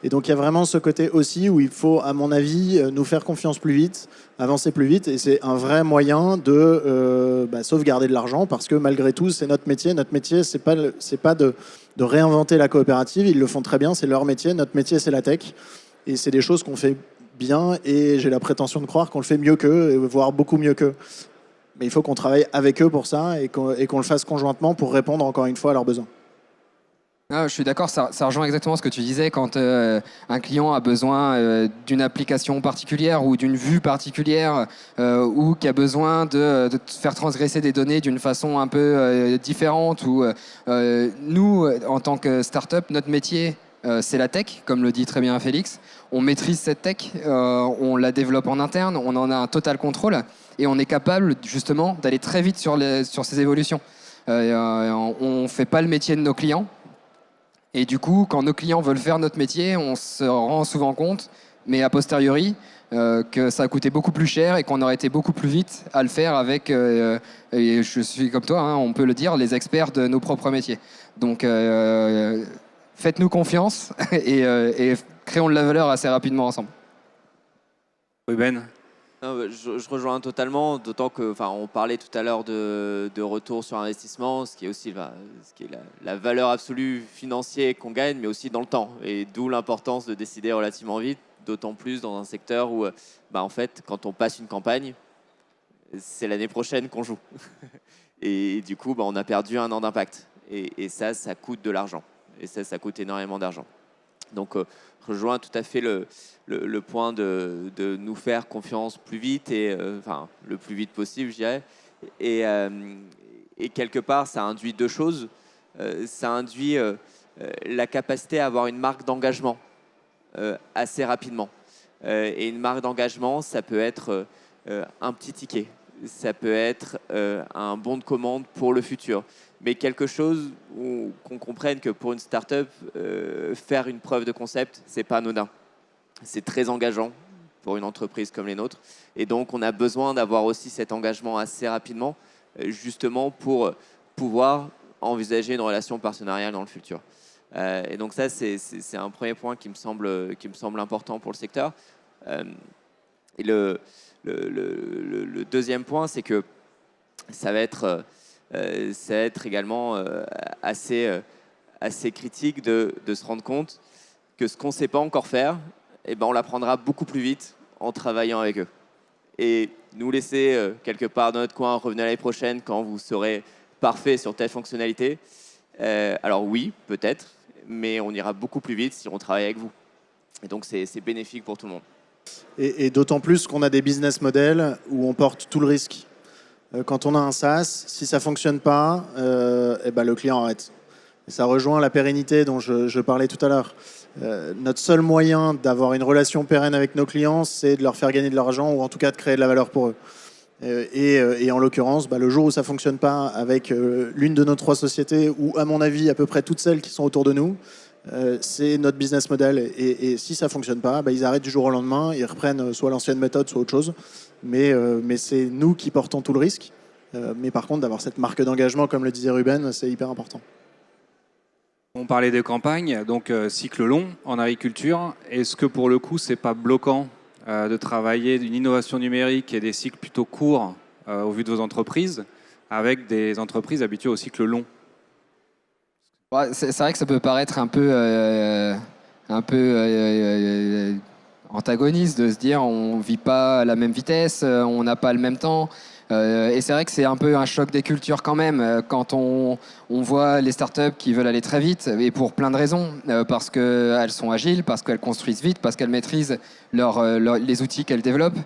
Et donc il y a vraiment ce côté aussi où il faut, à mon avis, nous faire confiance plus vite, avancer plus vite, et c'est un vrai moyen de sauvegarder de l'argent, parce que malgré tout, c'est notre métier. Notre métier, c'est pas de réinventer la coopérative, ils le font très bien, c'est leur métier. Notre métier, c'est la tech, et c'est des choses qu'on fait bien, et j'ai la prétention de croire qu'on le fait mieux qu'eux, voire beaucoup mieux qu'eux. Mais il faut qu'on travaille avec eux pour ça et qu'on le fasse conjointement pour répondre encore une fois à leurs besoins. Ah, je suis d'accord, ça rejoint exactement ce que tu disais quand un client a besoin d'une application particulière ou d'une vue particulière ou qui a besoin de faire transgresser des données d'une façon un peu différente. Ou nous, en tant que start-up, notre métier, c'est la tech, comme le dit très bien Félix. On maîtrise cette tech, on la développe en interne, on en a un total contrôle et on est capable justement d'aller très vite sur ces évolutions. On ne fait pas le métier de nos clients. Et du coup, quand nos clients veulent faire notre métier, on se rend souvent compte, mais a posteriori, que ça a coûté beaucoup plus cher et qu'on aurait été beaucoup plus vite à le faire avec, et je suis comme toi, hein, on peut le dire, les experts de nos propres métiers. Donc, faites-nous confiance et créons de la valeur assez rapidement ensemble. Oui, Ben. Non, je rejoins totalement, d'autant que, on parlait tout à l'heure de retour sur investissement, ce qui est aussi la valeur absolue financière qu'on gagne, mais aussi dans le temps. Et d'où l'importance de décider relativement vite, d'autant plus dans un secteur où, en fait, quand on passe une campagne, c'est l'année prochaine qu'on joue. Et du coup, on a perdu 1 an d'impact. Et ça coûte de l'argent. Et ça coûte énormément d'argent. Donc, rejoins tout à fait le point de nous faire confiance plus vite et le plus vite possible, je dirais. Et quelque part, ça induit 2 choses. Ça induit la capacité à avoir une marque d'engagement assez rapidement. Et une marque d'engagement, ça peut être un petit ticket. Ça peut être un bon de commande pour le futur. Mais quelque chose qu'on comprenne que pour une start-up, faire une preuve de concept, c'est pas anodin. C'est très engageant pour une entreprise comme les nôtres. Et donc, on a besoin d'avoir aussi cet engagement assez rapidement, justement pour pouvoir envisager une relation partenariale dans le futur. Et donc ça, c'est un premier point qui me semble important pour le secteur. Et le deuxième point, c'est que ça va être également assez critique de se rendre compte que ce qu'on ne sait pas encore faire, eh ben, on l'apprendra beaucoup plus vite en travaillant avec eux. Et nous laisser quelque part dans notre coin, revenir l'année prochaine quand vous serez parfait sur telle fonctionnalité. Alors oui, peut-être, mais on ira beaucoup plus vite si on travaille avec vous. Et donc c'est bénéfique pour tout le monde. Et d'autant plus qu'on a des business models où on porte tout le risque. Quand on a un SaaS, si ça ne fonctionne pas, eh ben, le client arrête. Et ça rejoint la pérennité dont je parlais tout à l'heure. Notre seul moyen d'avoir une relation pérenne avec nos clients, c'est de leur faire gagner de l'argent ou en tout cas de créer de la valeur pour eux. Et en l'occurrence, le jour où ça ne fonctionne pas avec l'une de nos 3 sociétés ou à mon avis à peu près toutes celles qui sont autour de nous, c'est notre business model. Et si ça ne fonctionne pas, ils arrêtent du jour au lendemain, ils reprennent soit l'ancienne méthode, soit autre chose. Mais c'est nous qui portons tout le risque. Mais par contre, d'avoir cette marque d'engagement, comme le disait Ruben, c'est hyper important. On parlait des campagnes, donc cycle long en agriculture. Est-ce que pour le coup, c'est pas bloquant de travailler d'une innovation numérique et des cycles plutôt courts au vu de vos entreprises avec des entreprises habituées au cycle long? C'est vrai que ça peut paraître un peu antagoniste de se dire on vit pas à la même vitesse, on n'a pas le même temps. Et c'est vrai que c'est un peu un choc des cultures quand même, quand on voit les startups qui veulent aller très vite, et pour plein de raisons, parce qu'elles sont agiles, parce qu'elles construisent vite, parce qu'elles maîtrisent les outils qu'elles développent,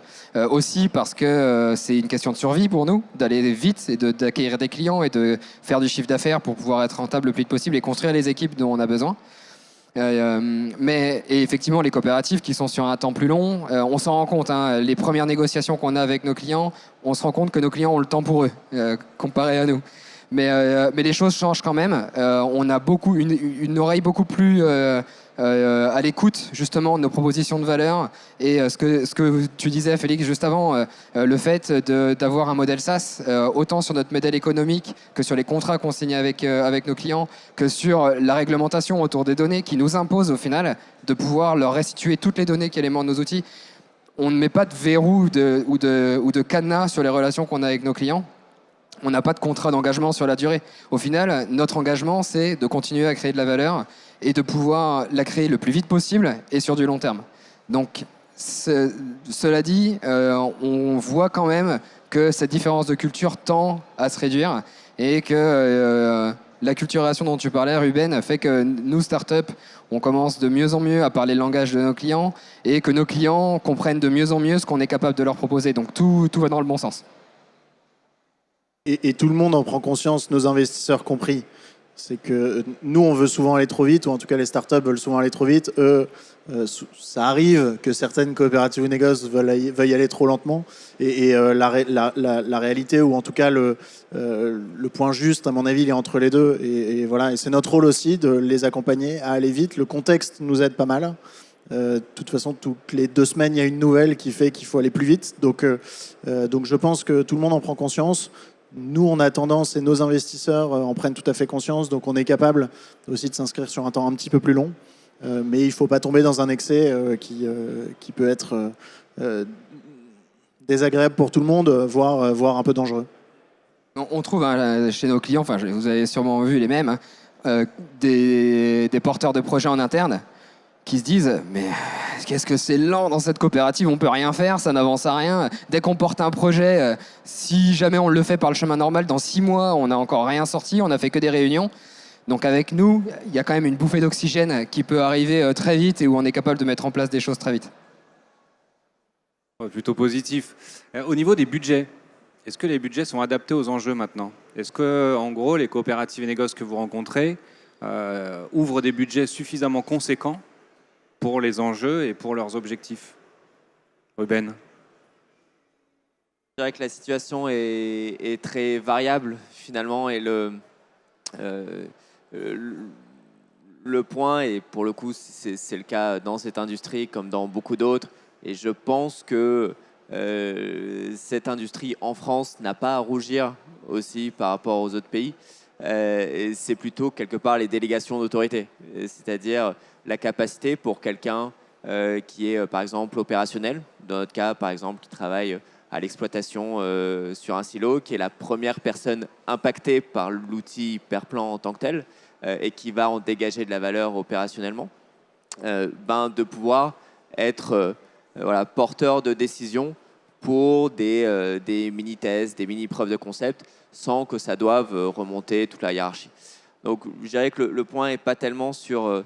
aussi parce que c'est une question de survie pour nous, d'aller vite et d'acquérir des clients et de faire du chiffre d'affaires pour pouvoir être rentable le plus vite possible et construire les équipes dont on a besoin. Et effectivement, les coopératives qui sont sur un temps plus long, on s'en rend compte. Les premières négociations qu'on a avec nos clients, on se rend compte que nos clients ont le temps pour eux, comparé à nous. Mais les choses changent quand même. On a une oreille beaucoup plus à l'écoute, justement, de nos propositions de valeur. Et ce que tu disais, Félix, juste avant, le fait d'avoir un modèle SaaS, autant sur notre modèle économique que sur les contrats qu'on signe avec nos clients, que sur la réglementation autour des données qui nous impose, au final, de pouvoir leur restituer toutes les données qui alimentent nos outils. On ne met pas de verrou ou de cadenas sur les relations qu'on a avec nos clients. On n'a pas de contrat d'engagement sur la durée. Au final, notre engagement, c'est de continuer à créer de la valeur et de pouvoir la créer le plus vite possible et sur du long terme. Donc, cela dit, on voit quand même que cette différence de culture tend à se réduire et que l'acculturation dont tu parlais, Ruben, fait que nous, startups, on commence de mieux en mieux à parler le langage de nos clients et que nos clients comprennent de mieux en mieux ce qu'on est capable de leur proposer. Donc, tout va dans le bon sens. Et tout le monde en prend conscience, nos investisseurs compris. C'est que nous, on veut souvent aller trop vite, ou en tout cas les startups veulent souvent aller trop vite. Ça arrive que certaines coopératives ou négoces veuillent aller trop lentement. Et la réalité, ou en tout cas le point juste, à mon avis, il est entre les deux. Et voilà. Et c'est notre rôle aussi de les accompagner à aller vite. Le contexte nous aide pas mal. De toute façon, toutes les 2 semaines, il y a une nouvelle qui fait qu'il faut aller plus vite. Donc je pense que tout le monde en prend conscience. Nous, on a tendance, et nos investisseurs en prennent tout à fait conscience, donc on est capable aussi de s'inscrire sur un temps un petit peu plus long. Mais il ne faut pas tomber dans un excès qui peut être désagréable pour tout le monde, voire un peu dangereux. On trouve chez nos clients, enfin, vous avez sûrement vu les mêmes, des porteurs de projets en interne qui se disent « Mais qu'est-ce que c'est lent dans cette coopérative, on peut rien faire, ça n'avance à rien. Dès qu'on porte un projet, si jamais on le fait par le chemin normal, dans 6 mois, on n'a encore rien sorti, on n'a fait que des réunions. » Donc avec nous, il y a quand même une bouffée d'oxygène qui peut arriver très vite et où on est capable de mettre en place des choses très vite. Plutôt positif. Au niveau des budgets, est-ce que les budgets sont adaptés aux enjeux maintenant? Est-ce que, en gros, les coopératives et négoces que vous rencontrez ouvrent des budgets suffisamment conséquents pour les enjeux et pour leurs objectifs? Ruben? Je dirais que la situation est très variable finalement et le point, et pour le coup c'est le cas dans cette industrie comme dans beaucoup d'autres, et je pense que cette industrie en France n'a pas à rougir aussi par rapport aux autres pays. C'est plutôt quelque part les délégations d'autorité, c'est-à-dire la capacité pour quelqu'un qui est par exemple opérationnel, dans notre cas par exemple qui travaille à l'exploitation sur un silo, qui est la première personne impactée par l'outil Hyperplan en tant que tel et qui va en dégager de la valeur opérationnellement, de pouvoir être porteur de décision pour des mini-tests, des mini-preuves de concept, sans que ça doive remonter toute la hiérarchie. Donc je dirais que le point n'est pas tellement sur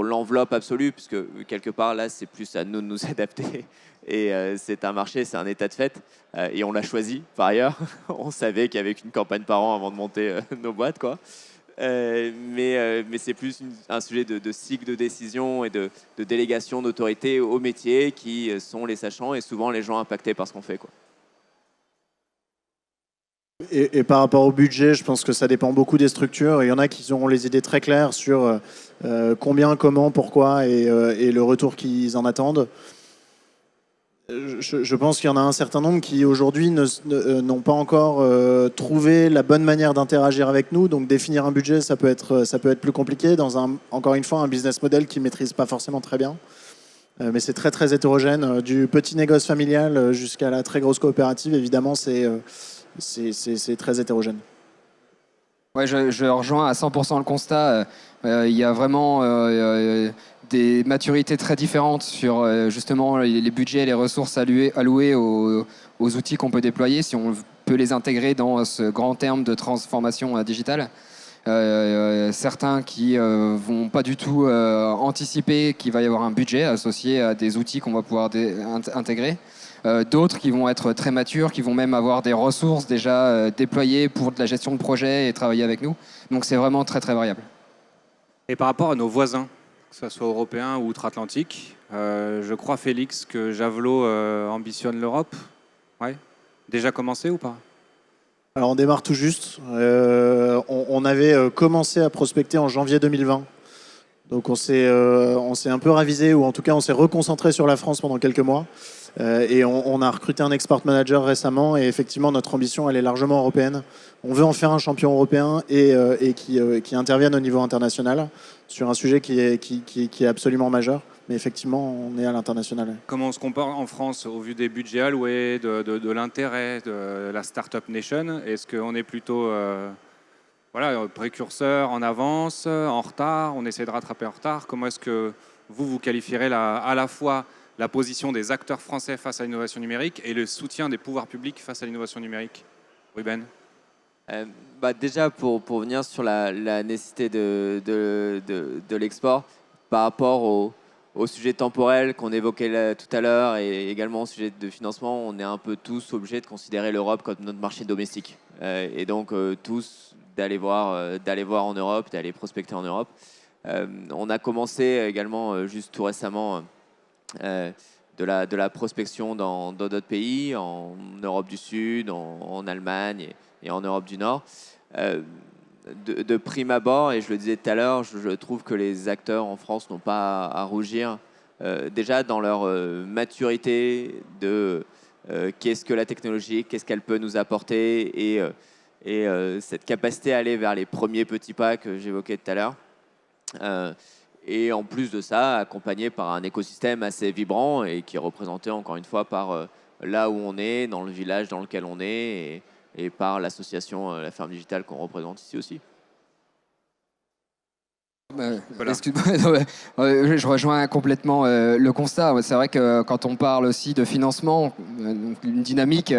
l'enveloppe absolue, puisque quelque part, là, c'est plus à nous de nous adapter. Et c'est un marché, c'est un état de fait. Et on l'a choisi, par ailleurs. On savait qu'avec une campagne par an avant de monter nos boîtes, quoi. Mais c'est plus un sujet de cycle de décision et de délégation d'autorité aux métiers qui sont les sachants et souvent les gens impactés par ce qu'on fait, quoi. Et par rapport au budget, je pense que ça dépend beaucoup des structures. Il y en a qui auront les idées très claires sur combien, comment, pourquoi et le retour qu'ils en attendent. Je pense qu'il y en a un certain nombre qui aujourd'hui n'ont pas encore trouvé la bonne manière d'interagir avec nous. Donc définir un budget, ça peut être plus compliqué dans encore une fois un business model qu'ils ne maîtrisent pas forcément très bien. Mais c'est très très hétérogène. Du petit négoce familial jusqu'à la très grosse coopérative, évidemment, c'est très hétérogène. Ouais, je rejoins à 100% le constat. Il y a vraiment des maturités très différentes sur justement les budgets et les ressources allouées aux outils qu'on peut déployer, si on peut les intégrer dans ce grand terme de transformation digitale. Certains qui vont pas du tout anticiper qu'il va y avoir un budget associé à des outils qu'on va pouvoir intégrer. D'autres qui vont être très matures, qui vont même avoir des ressources déjà déployées pour de la gestion de projet et travailler avec nous. Donc c'est vraiment très très variable. Et par rapport à nos voisins, que ce soit européens ou outre-Atlantique, je crois, Félix, que Javelot ambitionne l'Europe. Ouais. Déjà commencé ou pas? Alors on démarre tout juste. On avait commencé à prospecter en janvier 2020. Donc on s'est un peu ravisé, ou en tout cas on s'est reconcentré sur la France pendant quelques mois. Et on a recruté un export manager récemment, et effectivement notre ambition elle est largement européenne. On veut en faire un champion européen et qui intervienne au niveau international sur un sujet qui est absolument majeur. Mais effectivement, on est à l'international. Comment on se compare en France au vu des budgets alloués, de l'intérêt de la Startup Nation? Est-ce qu'on est plutôt précurseur, en avance, en retard? On essaie de rattraper en retard. Comment est-ce que vous qualifierez à la fois la position des acteurs français face à l'innovation numérique et le soutien des pouvoirs publics face à l'innovation numérique? Ruben? Déjà, pour venir sur la nécessité de l'export, par rapport au sujet temporel qu'on évoquait tout à l'heure et également au sujet de financement, on est un peu tous obligés de considérer l'Europe comme notre marché domestique. Et donc, tous d'aller voir en Europe, d'aller prospecter en Europe. On a commencé également, juste tout récemment, de la prospection dans d'autres pays, en Europe du Sud, en Allemagne et en Europe du Nord. De prime abord, et je le disais tout à l'heure, je trouve que les acteurs en France n'ont pas à rougir déjà dans leur maturité de qu'est-ce que la technologie, qu'est-ce qu'elle peut nous apporter et cette capacité à aller vers les premiers petits pas que j'évoquais tout à l'heure. Et en plus de ça, accompagné par un écosystème assez vibrant et qui est représenté encore une fois par là où on est, dans le village dans lequel on est et par l'association La Ferme Digitale qu'on représente ici aussi. Voilà. Excuse-moi, je rejoins complètement le constat. C'est vrai que quand on parle aussi de financement, une dynamique,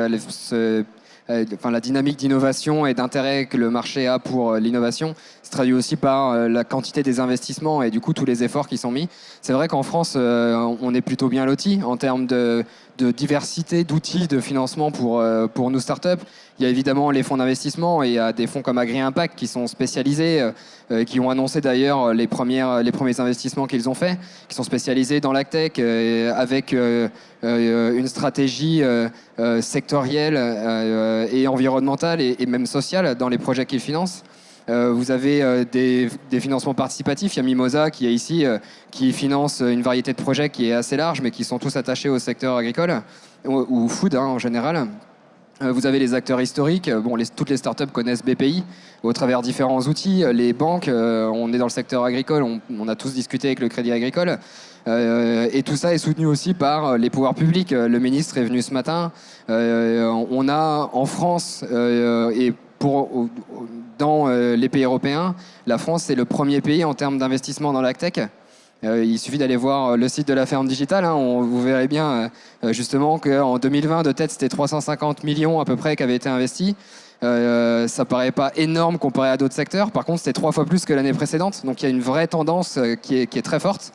la dynamique d'innovation et d'intérêt que le marché a pour l'innovation se traduit aussi par la quantité des investissements et du coup tous les efforts qui sont mis. C'est vrai qu'en France, on est plutôt bien lotis en termes de diversité d'outils de financement pour nos startups. Il y a évidemment les fonds d'investissement et il y a des fonds comme Agri-Impact qui sont spécialisés, qui ont annoncé d'ailleurs les premiers investissements qu'ils ont faits, qui sont spécialisés dans l'agtech avec une stratégie sectorielle et environnementale et même sociale dans les projets qu'ils financent. Vous avez des financements participatifs. Il y a Mimosa qui est ici, qui finance une variété de projets qui est assez large, mais qui sont tous attachés au secteur agricole ou food en général. Vous avez les acteurs historiques. Bon, toutes les startups connaissent BPI au travers différents outils. Les banques, on est dans le secteur agricole, on a tous discuté avec le Crédit Agricole. Et tout ça est soutenu aussi par les pouvoirs publics. Le ministre est venu ce matin. On a en France et dans les pays européens, la France est le premier pays en termes d'investissement dans l'agtech. Il suffit d'aller voir le site de la ferme digitale. Vous verrez bien justement qu'en 2020, de tête, c'était 350 millions à peu près qui avaient été investis. Ça paraît pas énorme comparé à d'autres secteurs. Par contre, c'était 3 fois plus que l'année précédente. Donc il y a une vraie tendance qui est très forte.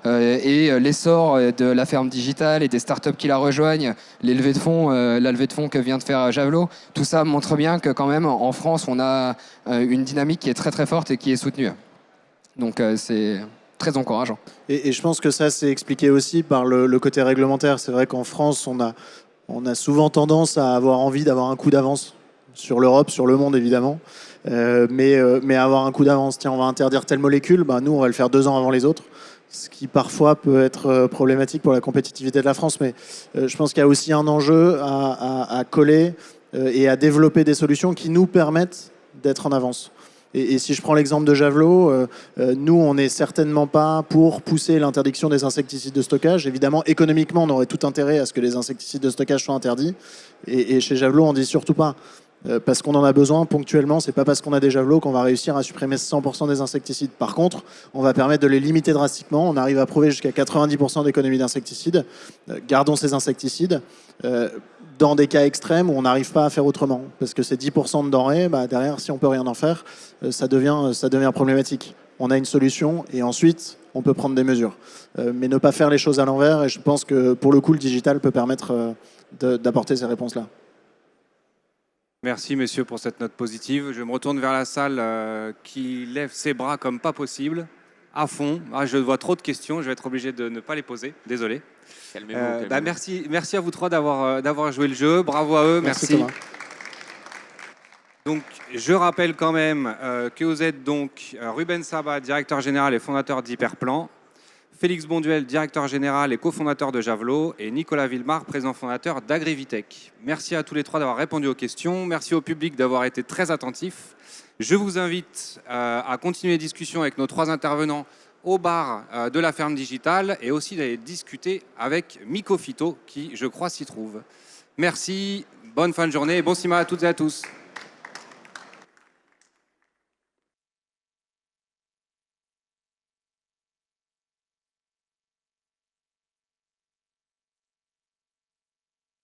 Et l'essor de la ferme digitale et des startups qui la rejoignent, la levée de fonds que vient de faire Javelot, tout ça montre bien que quand même en France, on a une dynamique qui est très très forte et qui est soutenue. Donc c'est très encourageant. Et je pense que ça, c'est expliqué aussi par le côté réglementaire. C'est vrai qu'en France, on a souvent tendance à avoir envie d'avoir un coup d'avance sur l'Europe, sur le monde évidemment, mais avoir un coup d'avance. Tiens, on va interdire telle molécule, nous on va le faire 2 ans avant les autres, ce qui parfois peut être problématique pour la compétitivité de la France. Mais je pense qu'il y a aussi un enjeu à coller et à développer des solutions qui nous permettent d'être en avance. Et si je prends l'exemple de Javelot, nous, on n'est certainement pas pour pousser l'interdiction des insecticides de stockage. Évidemment, économiquement, on aurait tout intérêt à ce que les insecticides de stockage soient interdits. Et chez Javelot, on dit surtout pas. Parce qu'on en a besoin ponctuellement, c'est pas parce qu'on a des javelots qu'on va réussir à supprimer 100% des insecticides. Par contre, on va permettre de les limiter drastiquement. On arrive à prouver jusqu'à 90% d'économie d'insecticides. Gardons ces insecticides dans des cas extrêmes où on n'arrive pas à faire autrement. Parce que ces 10% de denrées, derrière, si on peut rien en faire, ça devient problématique. On a une solution et ensuite, on peut prendre des mesures. Mais ne pas faire les choses à l'envers. Et je pense que pour le coup, le digital peut permettre d'apporter ces réponses-là. Merci, messieurs, pour cette note positive. Je me retourne vers la salle qui lève ses bras comme pas possible, à fond. Je vois trop de questions, je vais être obligé de ne pas les poser. Désolé. Calmez-vous. Merci à vous trois d'avoir joué le jeu. Bravo à eux. Merci. Thomas. Donc, je rappelle quand même que vous êtes donc Ruben Sabat, directeur général et fondateur d'Hyperplan, Félix Bonduel, directeur général et cofondateur de Javelot, et Nicolas Villemar, président fondateur d'Agrivitech. Merci à tous les trois d'avoir répondu aux questions. Merci au public d'avoir été très attentif. Je vous invite à continuer les discussions avec nos 3 intervenants au bar de la ferme digitale et aussi d'aller discuter avec Mycophyto qui, je crois, s'y trouve. Merci, bonne fin de journée et bon cinéma à toutes et à tous.